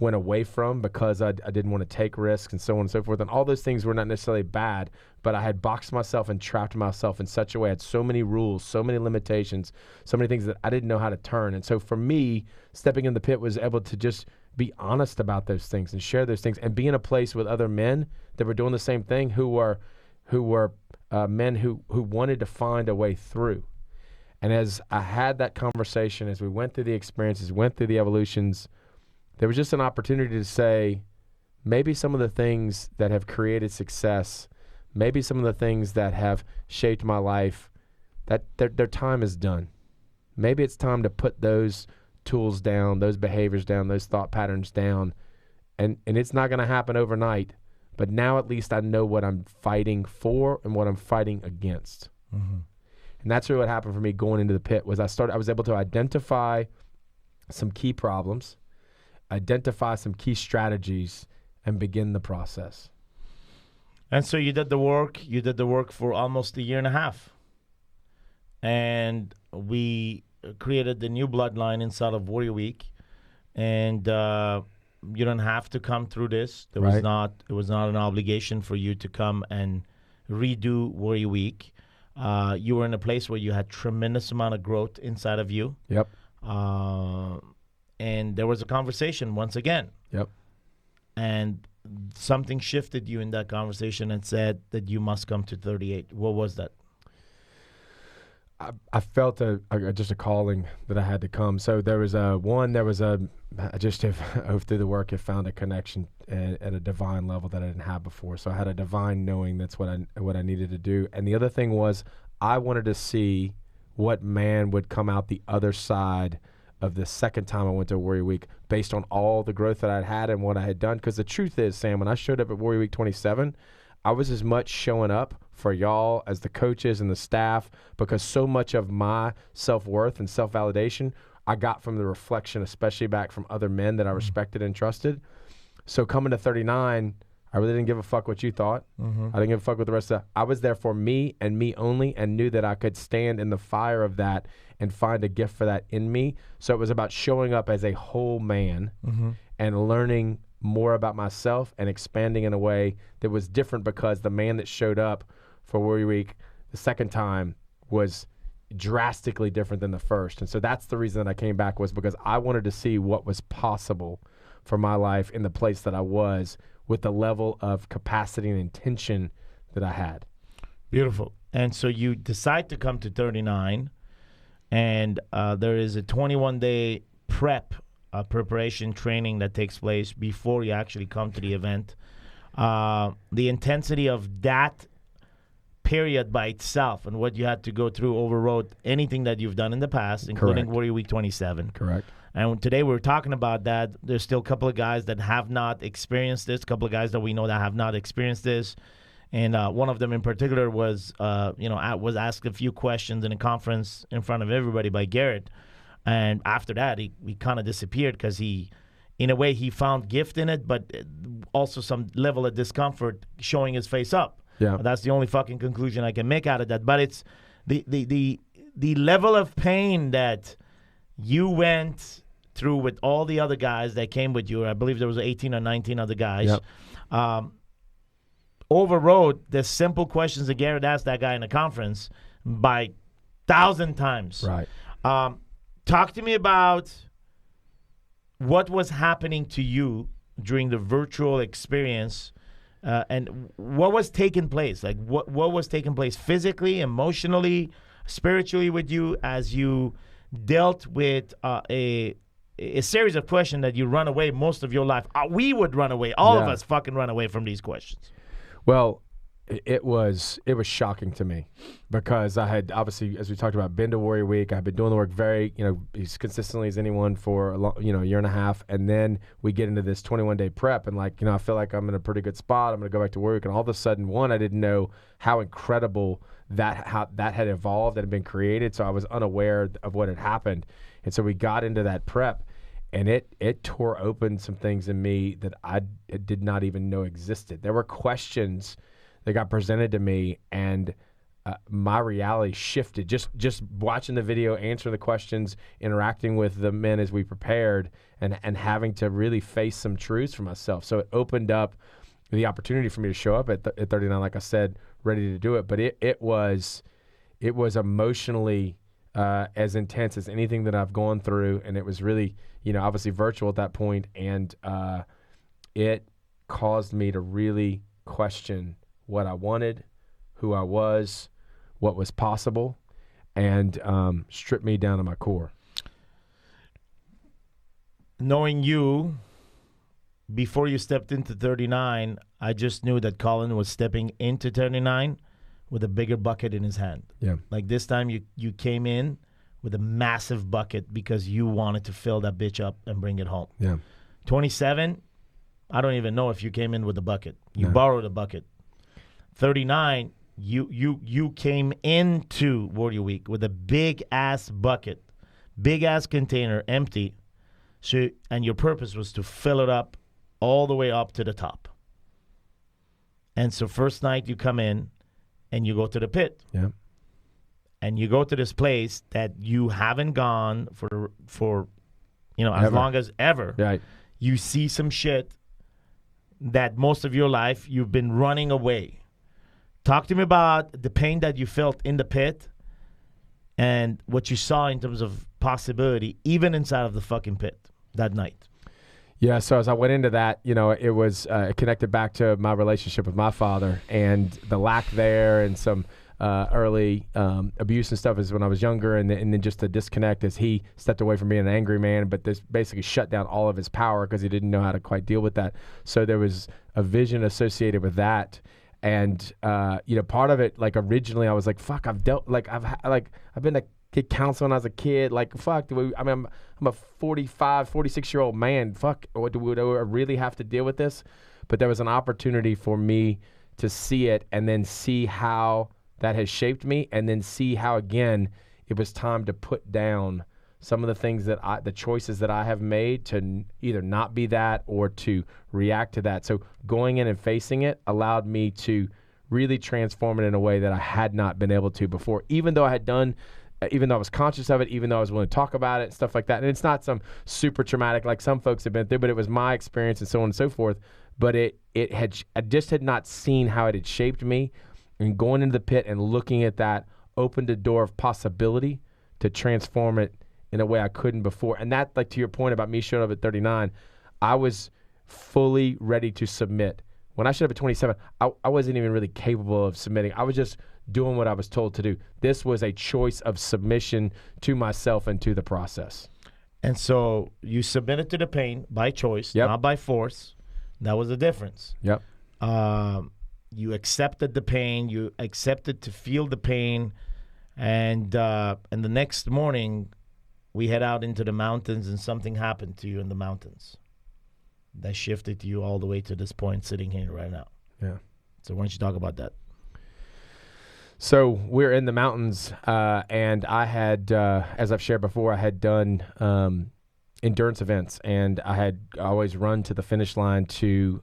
went away from because I didn't want to take risks and so on and so forth. And all those things were not necessarily bad, but I had boxed myself and trapped myself in such a way. I had so many rules, so many limitations, so many things that I didn't know how to turn. And so for me, stepping in the pit was able to just be honest about those things and share those things and be in a place with other men that were doing the same thing, who were men who wanted to find a way through. And as I had that conversation, as we went through the experiences, went through the evolutions, there was just an opportunity to say, maybe some of the things that have created success, maybe some of the things that have shaped my life, that their time is done. Maybe it's time to put those tools down, those behaviors down, those thought patterns down. And it's not going to happen overnight, but now at least I know what I'm fighting for and what I'm fighting against. Mm-hmm. And that's really what happened for me going into the pit. Was I was able to identify some key problems, identify some key strategies, and begin the process. And so you did the work. You did the work for almost a year and a half. And we created the new bloodline inside of Warrior Week. And you don't have to come through this. It was not an obligation for you to come and redo Warrior Week. You were in a place where you had tremendous amount of growth inside of you. Yep. And there was a conversation once again. Yep. And something shifted you in that conversation and said that you must come to 38. What was that? I felt just a calling that I had to come. So there was I just have through the work have found a connection at a divine level that I didn't have before. So I had a divine knowing that's what I needed to do. And the other thing was I wanted to see what man would come out the other side of the second time I went to Warrior Week based on all the growth that I'd had and what I had done. Because the truth is, Sam, when I showed up at Warrior Week 27, I was as much showing up for y'all as the coaches and the staff, because so much of my self-worth and self-validation I got from the reflection, especially back from other men that I respected and trusted. So coming to 39, I really didn't give a fuck what you thought. Mm-hmm. I didn't give a fuck what the rest of I was there for me and me only, and knew that I could stand in the fire of that and find a gift for that in me. So it was about showing up as a whole man and learning more about myself and expanding in a way that was different, because the man that showed up for Warrior Week the second time was drastically different than the first. And so that's the reason that I came back, was because I wanted to see what was possible for my life in the place that I was, with the level of capacity and intention that I had. Beautiful. And so you decide to come to 39, and there is a 21-day preparation training that takes place before you actually come to the event. The intensity of that period by itself and what you had to go through overrode anything that you've done in the past, including Correct. Warrior Week 27. Correct. And today we're talking about that. There's still a couple of guys that have not experienced this, a couple of guys that we know that have not experienced this. And one of them in particular was asked a few questions in a conference in front of everybody by Garrett. And after that, he kind of disappeared, because he, in a way, he found gift in it, but also some level of discomfort showing his face up. Yeah. That's the only fucking conclusion I can make out of that. But it's the level of pain that you went through with all the other guys that came with you. I believe there was 18 or 19 other guys. Yep. Overrode the simple questions that Garrett asked that guy in the conference by 1,000 times. Right. Talk to me about what was happening to you during the virtual experience, and what was taking place. Like what was taking place physically, emotionally, spiritually with you as you dealt with a series of questions that you run away most of your life. We would run away. All of us fucking run away from these questions. Well, it was shocking to me, because I had obviously, as we talked about, been to Warrior Week. I've been doing the work very, as consistently as anyone for a year and a half. And then we get into this 21-day prep, and I feel like I'm in a pretty good spot. I'm going to go back to Warrior Week, and all of a sudden, I didn't know how incredible how that had evolved and been created. So I was unaware of what had happened. And so we got into that prep, and it tore open some things in me that I did not even know existed. There were questions that got presented to me, and my reality shifted. Just watching the video, answering the questions, interacting with the men as we prepared, and having to really face some truths for myself. So it opened up the opportunity for me to show up at 39, like I said, ready to do it. But it was emotionally as intense as anything that I've gone through, and it was really, obviously virtual at that point, and it caused me to really question what I wanted, who I was, what was possible, and stripped me down to my core. Knowing you, before you stepped into 39, I just knew that Cullen was stepping into 39 with a bigger bucket in his hand. Yeah. Like this time you came in with a massive bucket because you wanted to fill that bitch up and bring it home. Yeah. 27, I don't even know if you came in with a bucket. You borrowed a bucket. 39, you came into Warrior Week with a big-ass bucket, big-ass container, empty. So, and your purpose was to fill it up all the way up to the top. And so first night you come in and you go to the pit. Yeah. And you go to this place that you haven't gone for as Ever. long as ever. Right. You see some shit that most of your life you've been running away. Talk to me about the pain that you felt in the pit and what you saw in terms of possibility, even inside of the fucking pit that night. Yeah, so as I went into that, it was connected back to my relationship with my father and the lack there, and some early abuse and stuff as when I was younger, and then just the disconnect as he stepped away from being an angry man, but this basically shut down all of his power because he didn't know how to quite deal with that. So there was a vision associated with that. And part of it, like originally I was like, fuck, I've been a kid counseling as a kid, like fuck, I'm a 45, 46-year-old man, fuck, do I really have to deal with this? But there was an opportunity for me to see it and then see how that has shaped me, and then see how, again, it was time to put down some of the things the choices that I have made to either not be that or to react to that. So going in and facing it allowed me to really transform it in a way that I had not been able to before, even though I was conscious of it, even though I was willing to talk about it and stuff like that. And it's not some super traumatic like some folks have been through, but it was my experience and so on and so forth. But I just had not seen how it had shaped me, and going into the pit and looking at that opened a door of possibility to transform it in a way I couldn't before. And that, like to your point about me showing up at 39, I was fully ready to submit. When I showed up at 27, I wasn't even really capable of submitting. I was just doing what I was told to do. This was a choice of submission to myself and to the process. And so you submitted to the pain by choice, not by force. That was the difference. Yep. You accepted the pain. You accepted to feel the pain. And the next morning, we head out into the mountains, and something happened to you in the mountains that shifted you all the way to this point sitting here right now. Yeah. So why don't you talk about that? So we're in the mountains, and I had, as I've shared before, I had done endurance events, and I had always run to the finish line to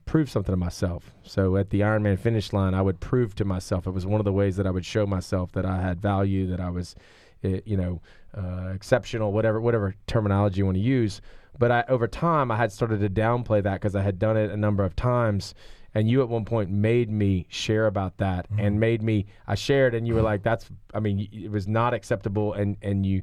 prove something to myself. So at the IRONMAN finish line, I would prove to myself. It was one of the ways that I would show myself that I had value, that I was, exceptional, whatever terminology you want to use. But over time, I had started to downplay that because I had done it a number of times. And you at one point made me share about that, and I shared, and you were like, it was not acceptable. And you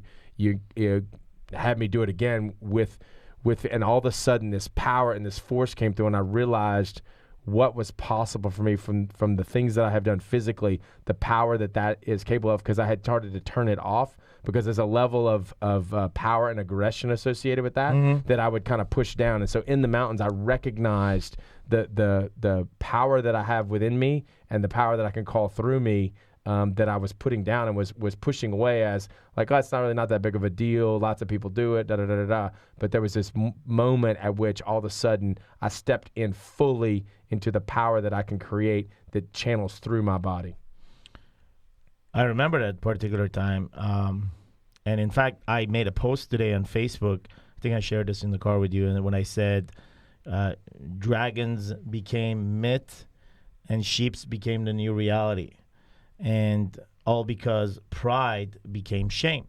had me do it again and all of a sudden this power and this force came through, and I realized what was possible for me from the things that I have done physically, the power that is capable of, because I had started to turn it off, because there's a level of power and aggression associated with that that I would kind of push down. And so in the mountains, I recognized the power that I have within me and the power that I can call through me, that I was putting down and was pushing away as like, oh, it's not that big of a deal. Lots of people do it, But there was this moment at which all of a sudden I stepped in fully into the power that I can create that channels through my body. I remember that particular time. And in fact, I made a post today on Facebook. I think I shared this in the car with you. And when I said dragons became myth and sheeps became the new reality. And all because pride became shame.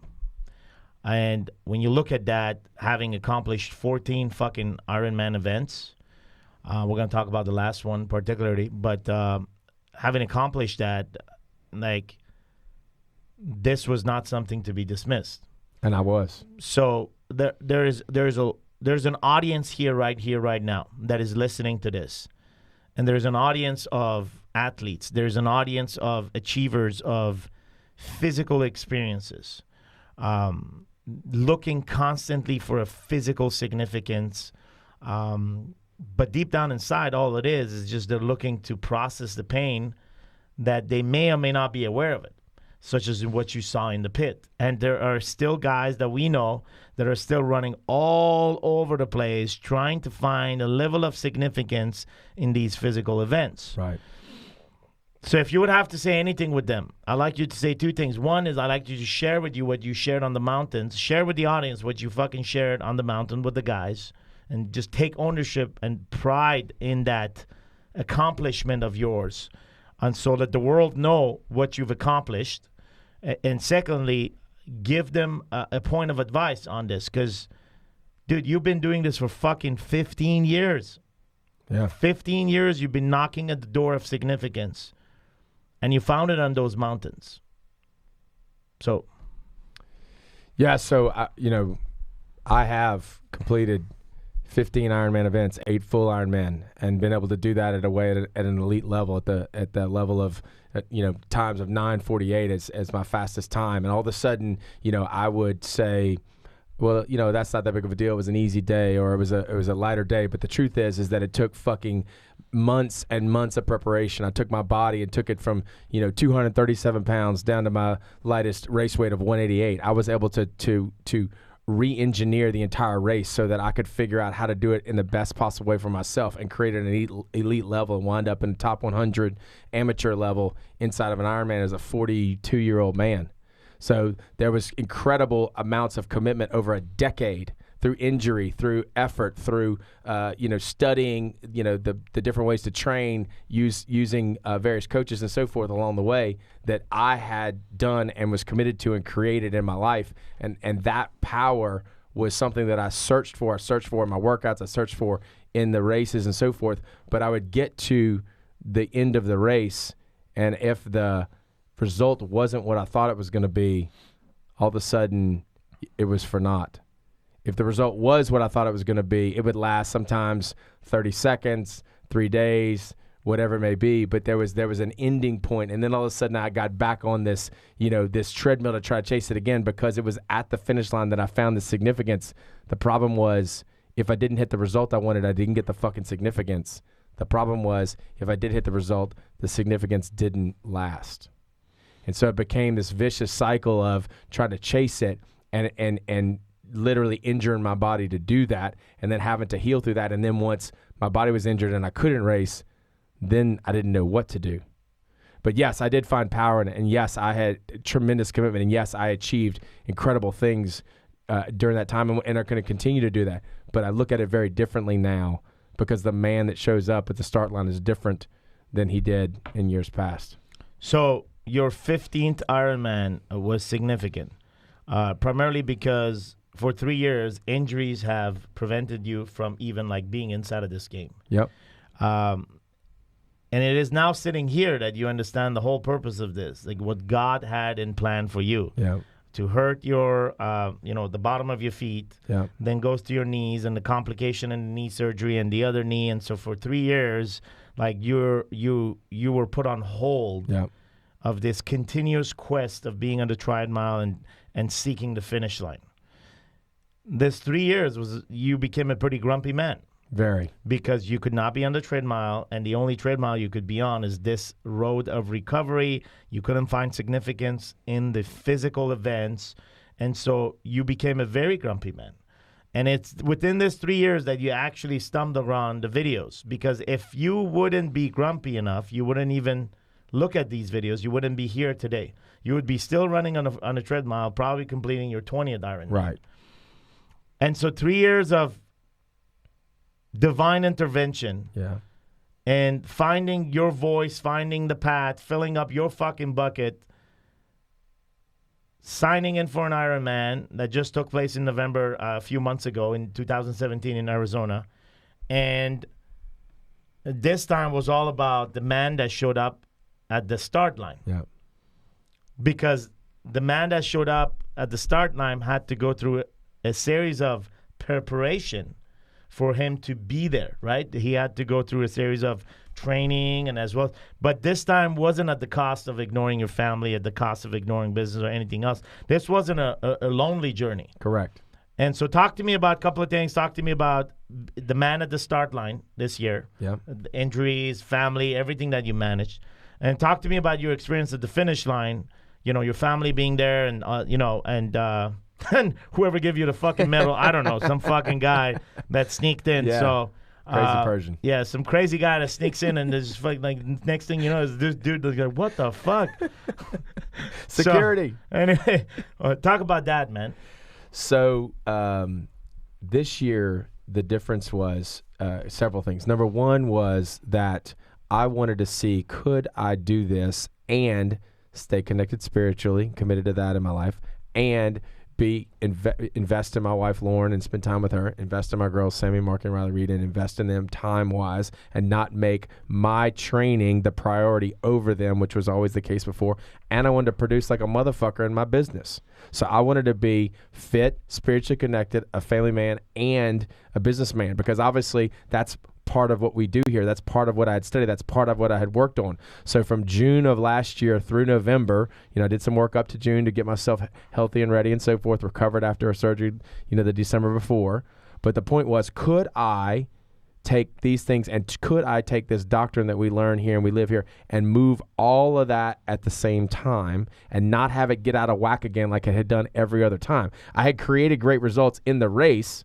And when you look at that, having accomplished 14 fucking Ironman events, we're going to talk about the last one particularly, but having accomplished that, like, this was not something to be dismissed. And I was. So there's an audience here right now that is listening to this. And there's an audience of athletes. There's an audience of achievers of physical experiences, looking constantly for a physical significance. But deep down inside, all it is just they're looking to process the pain that they may or may not be aware of it, such as what you saw in the pit. And there are still guys that we know that are still running all over the place trying to find a level of significance in these physical events. Right. So if you would have to say anything with them, I'd like you to say two things. One is I'd like you to share with you what you shared on the mountains. Share with the audience what you fucking shared on the mountain with the guys. And just take ownership and pride in that accomplishment of yours. And so that the world know what you've accomplished. And secondly, give them a point of advice on this. Because, dude, you've been doing this for fucking 15 years. Yeah. 15 years you've been knocking at the door of significance. And you found it on those mountains. So. Yeah, so, I have completed 15 Ironman events, 8 full Ironman, and been able to do that at an elite level, at the level of times of 9:48 as my fastest time. And all of a sudden, I would say, well, that's not that big of a deal. It was an easy day, or it was a lighter day. But the truth is that it took fucking months and months of preparation. I took my body and took it from 237 pounds down to my lightest race weight of 188. I was able to re-engineer the entire race so that I could figure out how to do it in the best possible way for myself and create an elite level and wind up in the top 100 amateur level inside of an Ironman as a 42-year-old man. So there was incredible amounts of commitment over a decade through injury, through effort, through studying the different ways to train, using various coaches and so forth along the way that I had done and was committed to and created in my life, and that power was something that I searched for. I searched for in my workouts. I searched for in the races and so forth. But I would get to the end of the race, and if the result wasn't what I thought it was going to be, all of a sudden it was for naught. If the result was what I thought it was going to be, it would last sometimes 30 seconds, 3 days, whatever it may be. But there was an ending point, and then all of a sudden I got back on this, this treadmill to try to chase it again, because it was at the finish line that I found the significance. The problem was, if I didn't hit the result I wanted, I didn't get the fucking significance. The problem was, if I did hit the result, the significance didn't last. And so it became this vicious cycle of trying to chase it and literally injuring my body to do that, and then having to heal through that. And then once my body was injured and I couldn't race, then I didn't know what to do. But yes, I did find power in it. And yes, I had tremendous commitment. And yes, I achieved incredible things during that time, and are going to continue to do that. But I look at it very differently now, because the man that shows up at the start line is different than he did in years past. So your 15th Ironman was significant, primarily because for 3 years, injuries have prevented you from even being inside of this game. Yep. And it is now sitting here that you understand the whole purpose of this, what God had in plan for you. Yeah. To hurt your, the bottom of your feet, yeah. Then goes to your knees, and the complication in the knee surgery and the other knee. And so for 3 years, you were put on hold. Yeah. Of this continuous quest of being on the treadmill and seeking the finish line. This 3 years you became a pretty grumpy man. Very. Because you could not be on the treadmill, and the only treadmill you could be on is this road of recovery. You couldn't find significance in the physical events, and so you became a very grumpy man. And it's within this 3 years that you actually stumbled around the videos, because if you wouldn't be grumpy enough, you wouldn't even look at these videos. You wouldn't be here today. You would be still running on a treadmill, probably completing your 20th Ironman. Right. And so 3 years of divine intervention, yeah, and finding your voice, finding the path, filling up your fucking bucket, signing in for an Ironman that just took place in November a few months ago in 2017 in Arizona. And this time was all about the man that showed up at the start line. Yeah. Because the man that showed up at the start line had to go through a series of preparation for him to be there, right? He had to go through a series of training and as well. But this time wasn't at the cost of ignoring your family, at the cost of ignoring business or anything else. This wasn't a lonely journey. Correct. And so talk to me about a couple of things. Talk to me about the man at the start line this year. Yeah. The injuries, family, everything that you managed. And talk to me about your experience at the finish line, you know, your family being there and, and whoever gave you the fucking medal, I don't know, some fucking guy that sneaked in. Yeah. So Crazy Persian. Yeah, some crazy guy that sneaks in and there's like next thing you know is this dude that's like, what the fuck? Security. So, anyway, talk about that, man. So this year, the difference was several things. Number one was that I wanted to see, could I do this and stay connected spiritually, committed to that in my life, and invest in my wife Lauren and spend time with her, invest in my girls Sammy, Mark, and Riley Reed, and invest in them time-wise, and not make my training the priority over them, which was always the case before. And I wanted to produce like a motherfucker in my business. So I wanted to be fit, spiritually connected, a family man, and a businessman, because obviously that's part of what we do here. That's part of what I had studied. That's part of what I had worked on. So from June of last year through November, I did some work up to June to get myself healthy and ready and so forth, recovered after a surgery, the December before. But the point was, could I take these things and could I take this doctrine that we learn here and we live here and move all of that at the same time and not have it get out of whack again like it had done every other time? I had created great results in the race,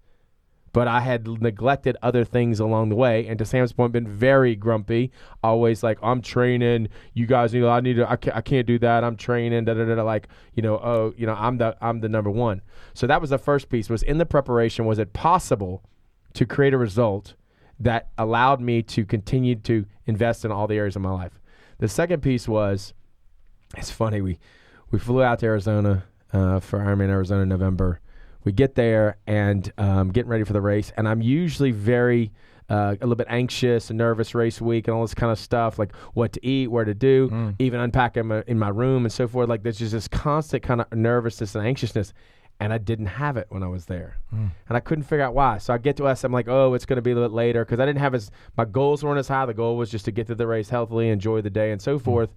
but I had neglected other things along the way. And to Sam's point, been very grumpy, always like, I'm training, you guys, I can't do that. I'm training, like, I'm the number one. So that was the first piece, was in the preparation, was it possible to create a result that allowed me to continue to invest in all the areas of my life? The second piece was, it's funny, we flew out to Arizona for Ironman Arizona in November. We get there and getting ready for the race, and I'm usually very a little bit anxious and nervous race week and all this kind of stuff, like what to eat, where to do, even unpacking in my room and so forth. Like there's just this constant kind of nervousness and anxiousness, and I didn't have it when I was there, and I couldn't figure out why. So I get to us, I'm like, oh, it's going to be a little bit later, because I didn't have my goals weren't as high. The goal was just to get to the race healthily, enjoy the day, and so forth.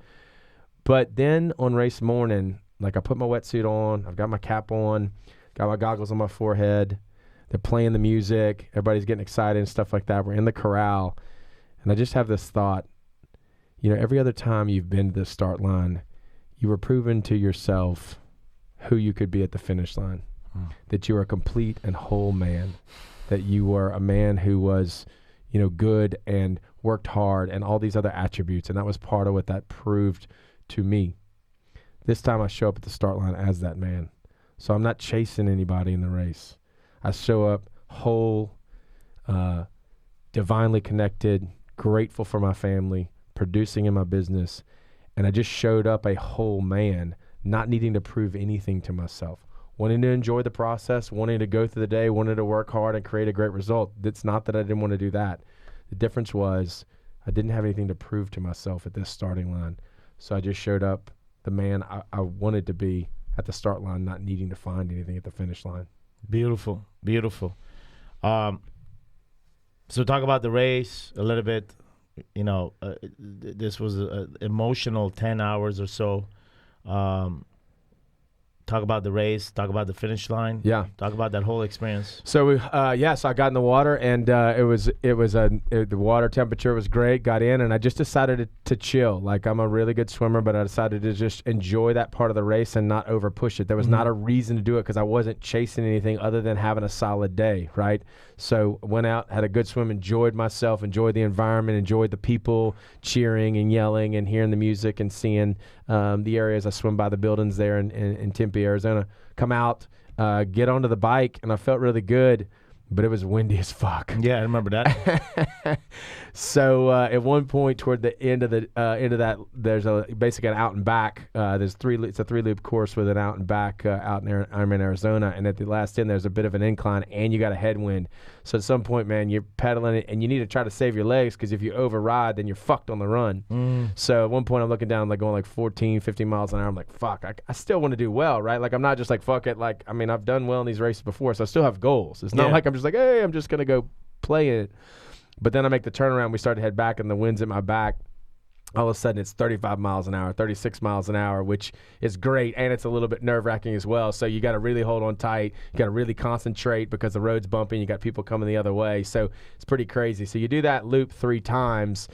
But then on race morning, like I put my wetsuit on, I've got my cap on, got my goggles on my forehead. They're playing the music. Everybody's getting excited and stuff like that. We're in the corral. And I just have this thought, every other time you've been to the start line, you were proving to yourself who you could be at the finish line, that you were a complete and whole man, that you were a man who was, good and worked hard and all these other attributes. And that was part of what that proved to me. This time I show up at the start line as that man. So I'm not chasing anybody in the race. I show up whole, divinely connected, grateful for my family, producing in my business, and I just showed up a whole man, not needing to prove anything to myself, wanting to enjoy the process, wanting to go through the day, wanting to work hard and create a great result. It's not that I didn't want to do that. The difference was I didn't have anything to prove to myself at this starting line. So I just showed up the man I wanted to be at the start line, not needing to find anything at the finish line. Beautiful, beautiful. So talk about the race a little bit. This was an emotional 10 hours or so. Talk about the race. Talk about the finish line. Yeah. Talk about that whole experience. So so I got in the water, and the water temperature was great. Got in, and I just decided to chill. Like, I'm a really good swimmer, but I decided to just enjoy that part of the race and not over push it. There was not a reason to do it because I wasn't chasing anything other than having a solid day, right? So went out, had a good swim, enjoyed myself, enjoyed the environment, enjoyed the people cheering and yelling and hearing the music and seeing the areas. I swim by the buildings there in Tempe, Arizona. Come out, get onto the bike, and I felt really good. but it was windy as fuck. Yeah, I remember that. So at one point toward the end of that, there's basically an out and back. It's a 3-loop course with an out and back out in Ironman, Arizona. And at the last end, there's a bit of an incline, and you got a headwind. So at some point, man, you're pedaling it, and you need to try to save your legs, because if you override, then you're fucked on the run. So at one point, I'm looking down, like going like 14, 15 miles an hour. I'm like, fuck, I still want to do well, right? Like, I'm not just like, fuck it. Like, I mean, I've done well in these races before, so I still have goals. It's not like I'm just like, hey, I'm just going to go play it. But then I make the turnaround. We start to head back, and the wind's at my back. All of a sudden, it's 35 miles an hour, 36 miles an hour, which is great, and it's a little bit nerve-wracking as well. So you got to really hold on tight. You got to really concentrate, because the road's bumpy. You got people coming the other way. So it's pretty crazy. So you do that loop 3 times.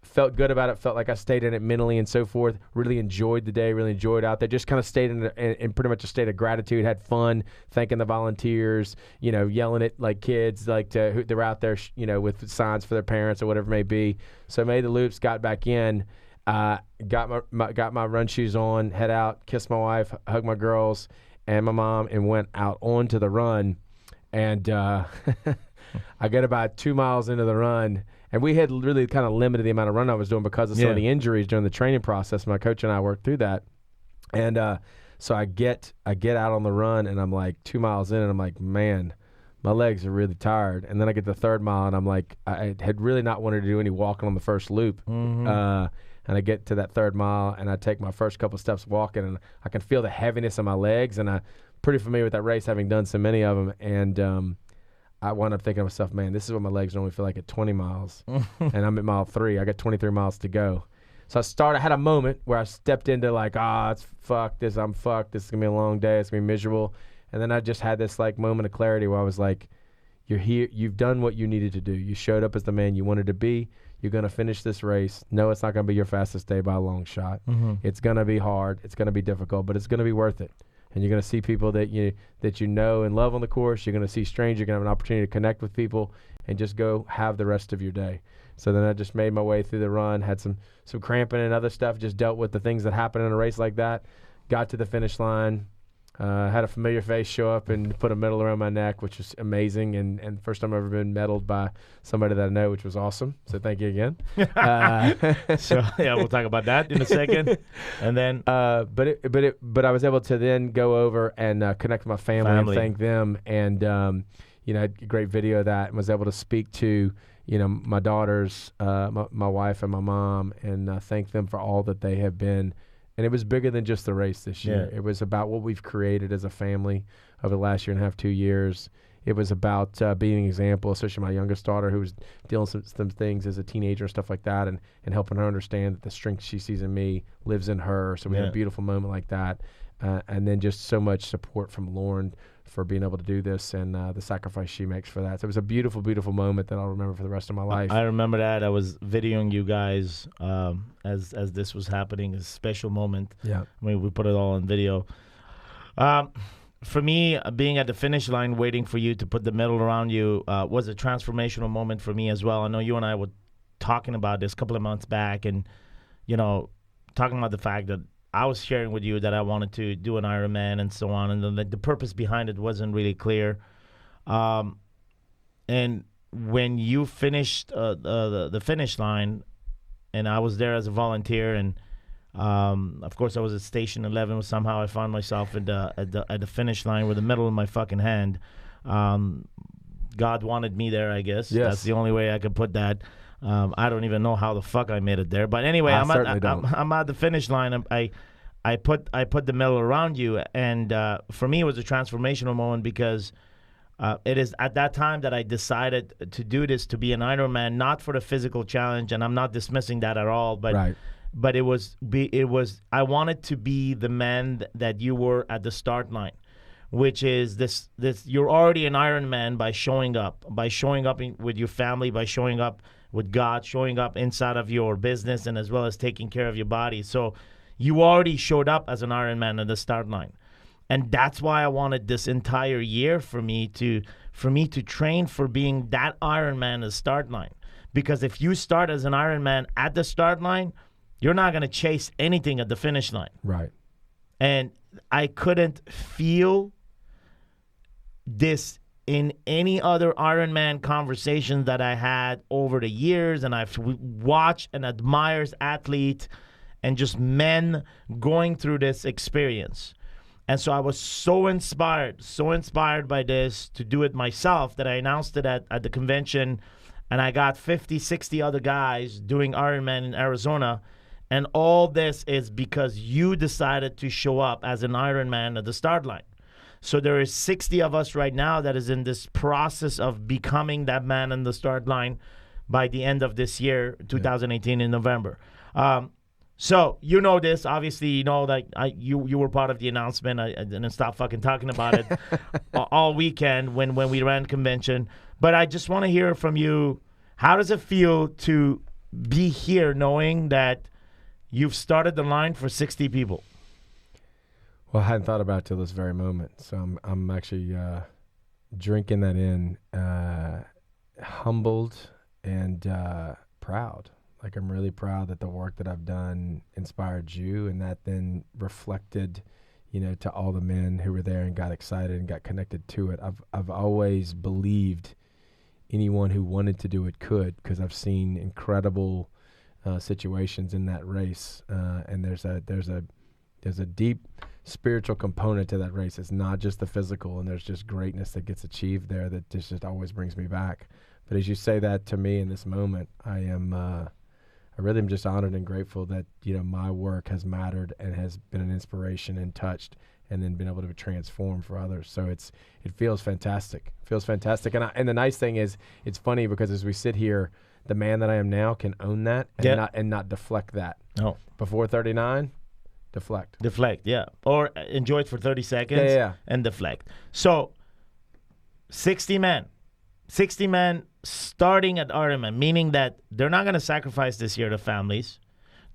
Felt good about it. Felt like I stayed in it mentally and so forth. Really enjoyed the day. Really enjoyed out there. Just kind of stayed in pretty much a state of gratitude. Had fun, thanking the volunteers. Yelling at like kids, like they're out there, with signs for their parents or whatever it may be. So made the loops. Got back in. Got my run shoes on. Head out. Kissed my wife. Hugged my girls and my mom, and went out onto the run. And I got about 2 miles into the run. And we had really kind of limited the amount of run I was doing because of some of the injuries during the training process. My coach and I worked through that. And so I get out on the run, and I'm like 2 miles in, and I'm like, man, my legs are really tired. And then I get the 3rd mile, and I'm like, I had really not wanted to do any walking on the first loop. And I get to that 3rd mile, and I take my first couple steps walking, and I can feel the heaviness in my legs. And I'm pretty familiar with that race, having done so many of them. And I wound up thinking to myself, man, this is what my legs normally feel like at 20 miles. And I'm at mile 3. I got 23 miles to go. So I had a moment where I stepped into like, it's fuck this. I'm fucked. This is going to be a long day. It's going to be miserable. And then I just had this like moment of clarity where I was like, you're here. You've done what you needed to do. You showed up as the man you wanted to be. You're going to finish this race. No, it's not going to be your fastest day by a long shot. It's going to be hard. It's going to be difficult, but it's going to be worth it. And you're going to see people that you know and love on the course. You're going to see strangers. You're going to have an opportunity to connect with people, and just go have the rest of your day. So then I just made my way through the run, had some cramping and other stuff, just dealt with the things that happen in a race like that. Got to the finish line, had a familiar face show up and put a medal around my neck, which was amazing, and first time I've ever been medaled by somebody that I know, which was awesome. So thank you again. So yeah, we'll talk about that in a second. And then, but I was able to then go over and connect with my family and thank them, and had a great video of that, and was able to speak to my daughters, my wife and my mom, and thank them for all that they have been. And it was bigger than just the race this year. It was about what we've created as a family over the last 1.5, 2 years. It was about being an example, especially my youngest daughter, who was dealing with some things as a teenager and stuff like that, and helping her understand that the strength she sees in me lives in her. So we had a beautiful moment like that. And then just so much support from Lauren for being able to do this, and the sacrifice she makes for that. So it was a beautiful, beautiful moment that I'll remember for the rest of my life. I remember that. I was videoing you guys as this was happening. A special moment. Yeah. I mean, we put it all on video. For me, being at the finish line, waiting for you to put the medal around you, was a transformational moment for me as well. I know you and I were talking about this a couple of months back, and talking about the fact that I was sharing with you that I wanted to do an Ironman and so on, and the purpose behind it wasn't really clear. And when you finished the finish line, and I was there as a volunteer, and of course I was at Station 11. Somehow I found myself at the finish line with the medal in my fucking hand. God wanted me there, I guess. Yes. That's the only way I could put that. I don't even know how the fuck I made it there, but anyway, I'm at the finish line. I put the medal around you, and for me, it was a transformational moment, because it is at that time that I decided to do this, to be an Ironman, not for the physical challenge, and I'm not dismissing that at all, but right. But it was I wanted to be the man that you were at the start line, which is this you're already an Ironman by showing up with your family, by showing up with God, showing up inside of your business, and as well as taking care of your body. So you already showed up as an Ironman at the start line. And that's why I wanted this entire year for me to train for being that Ironman at the start line. Because if you start as an Ironman at the start line, you're not going to chase anything at the finish line. Right. And I couldn't feel this in any other Ironman conversations that I had over the years, and I've watched and admires athletes and just men going through this experience. And so I was so inspired by this to do it myself that I announced it at the convention, and I got 50, 60 other guys doing Ironman in Arizona. And all this is because you decided to show up as an Ironman at the start line. So there is 60 of us right now that is in this process of becoming that man in the start line by the end of this year, 2018 in November. So you know this, obviously, you know that you were part of the announcement. I didn't stop fucking talking about it all weekend when we ran convention. But I just want to hear from you, how does it feel to be here knowing that you've started the line for 60 people? Well, I hadn't thought about it till this very moment. So I'm actually drinking that in, humbled and proud. Like, I'm really proud that the work that I've done inspired you, and that then reflected, to all the men who were there and got excited and got connected to it. I've always believed anyone who wanted to do it could, because I've seen incredible situations in that race, and there's a deep spiritual component to that race. It's not just the physical, and there's just greatness that gets achieved there that just always brings me back. But as you say that to me in this moment, I really am just honored and grateful that, my work has mattered and has been an inspiration and touched and then been able to transform for others. So it feels fantastic. It feels fantastic. And the nice thing is, it's funny because as we sit here, the man that I am now can own that and not deflect that. Oh. Before 39, deflect. Deflect, yeah. Or enjoy it for 30 seconds and deflect. So 60 men starting at Ironman, meaning that they're not going to sacrifice this year to families.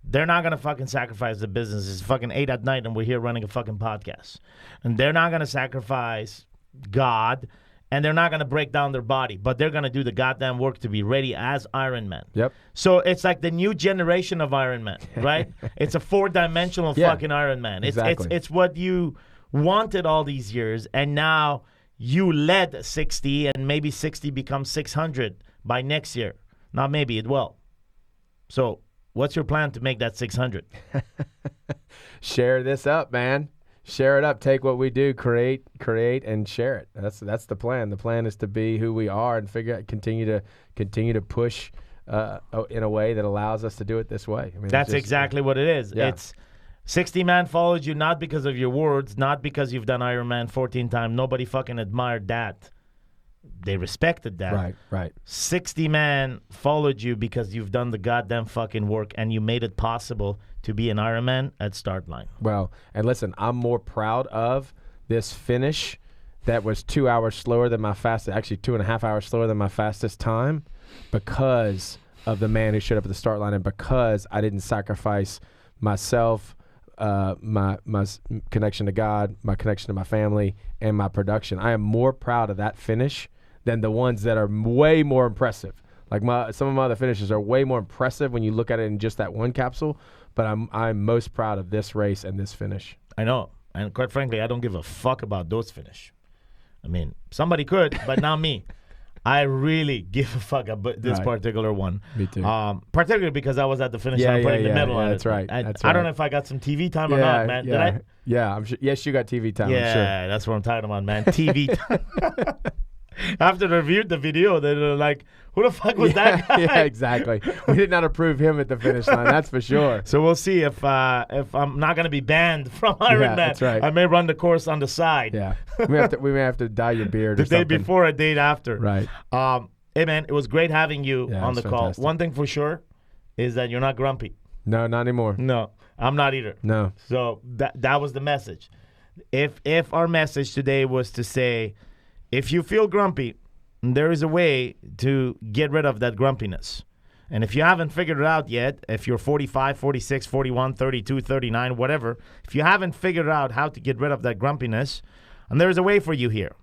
They're not going to fucking sacrifice the business. It's fucking 8 at night and we're here running a fucking podcast. And they're not going to sacrifice God, and they're not going to break down their body, but they're going to do the goddamn work to be ready as Ironman. Yep. So it's like the new generation of Ironman, right? It's a 4-dimensional fucking Ironman. Exactly. It's what you wanted all these years, and now you led 60, and maybe 60 becomes 600 by next year. Not maybe, it will. So what's your plan to make that 600? Share this up, man. Share it up. Take what we do, create, and share it. That's the plan. The plan is to be who we are and continue to push in a way that allows us to do it this way. I mean, that's exactly what it is. Yeah. It's 60 man followed you not because of your words, not because you've done Ironman 14 times. Nobody fucking admired that. They respected that. Right. 60 man followed you because you've done the goddamn fucking work, and you made it possible to be an Ironman at start line. Well, and listen, I'm more proud of this finish that was 2 hours slower than my fastest, actually 2.5 hours slower than my fastest time, because of the man who showed up at the start line, and because I didn't sacrifice myself, my connection to God, my connection to my family, and my production. I am more proud of that finish than the ones that are way more impressive. Like some of my other finishes are way more impressive when you look at it in just that one capsule, but I'm most proud of this race and this finish. I know, and quite frankly, I don't give a fuck about those finish. I mean, somebody could, but not me. I really give a fuck about this particular one. Me too. Particularly because I was at the finish line putting the middle on it. That's right. I don't know if I got some TV time or not, man. Did I? Yeah, I'm sure. Yes, you got TV time. Yeah, I'm sure. That's what I'm talking about, man. TV time. After they reviewed the video, they were like, who the fuck was that guy? Yeah, exactly. We did not approve him at the finish line, that's for sure. So we'll see if I'm not going to be banned from Ironman. Yeah, that's right. I may run the course on the side. Yeah. We may have to dye your beard the day before, a day after. Right. Hey, man, it was great having you on the call. Fantastic. One thing for sure is that you're not grumpy. No, not anymore. No, I'm not either. No. So that was the message. If our message today was to say, if you feel grumpy, there is a way to get rid of that grumpiness. And if you haven't figured it out yet, if you're 45, 46, 41, 32, 39, whatever, if you haven't figured out how to get rid of that grumpiness, and there is a way for you here.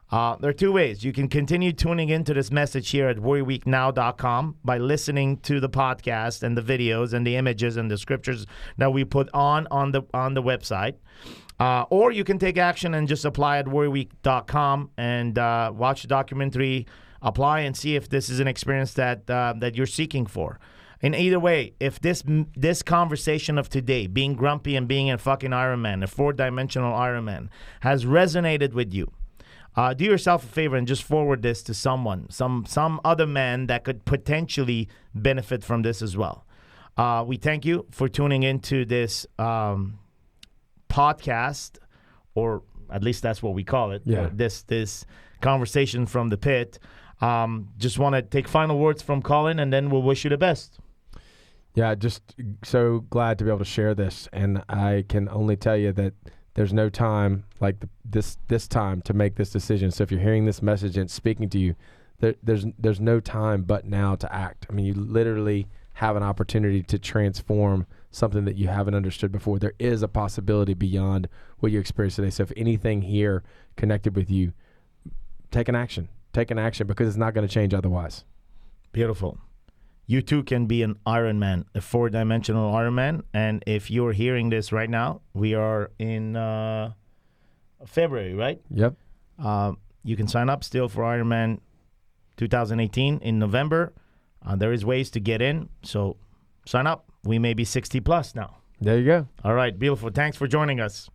There are two ways. You can continue tuning into this message here at worryweeknow.com by listening to the podcast and the videos and the images and the scriptures that we put on the website. Or you can take action and just apply at warriorweek.com and watch the documentary, apply, and see if this is an experience that you're seeking for. In either way, if this conversation of today, being grumpy and being a fucking Ironman, a 4-dimensional Ironman, has resonated with you, do yourself a favor and just forward this to someone, some other man that could potentially benefit from this as well. We thank you for tuning into this podcast, or at least that's what we call it. Yeah. This conversation from the pit. Just want to take final words from Cullen, and then we'll wish you the best. Yeah, just so glad to be able to share this, and I can only tell you that there's no time like this time to make this decision. So if you're hearing this message and it's speaking to you, there's no time but now to act. I mean, you literally have an opportunity to transform something that you haven't understood before. There is a possibility beyond what you experienced today. So if anything here connected with you, take an action because it's not going to change otherwise. Beautiful. You too can be an Ironman, a 4-dimensional Ironman. And if you're hearing this right now, we are in February, right? Yep. You can sign up still for Ironman 2018 in November. There is ways to get in, so sign up. We may be 60 plus now. There you go. All right, beautiful. Thanks for joining us.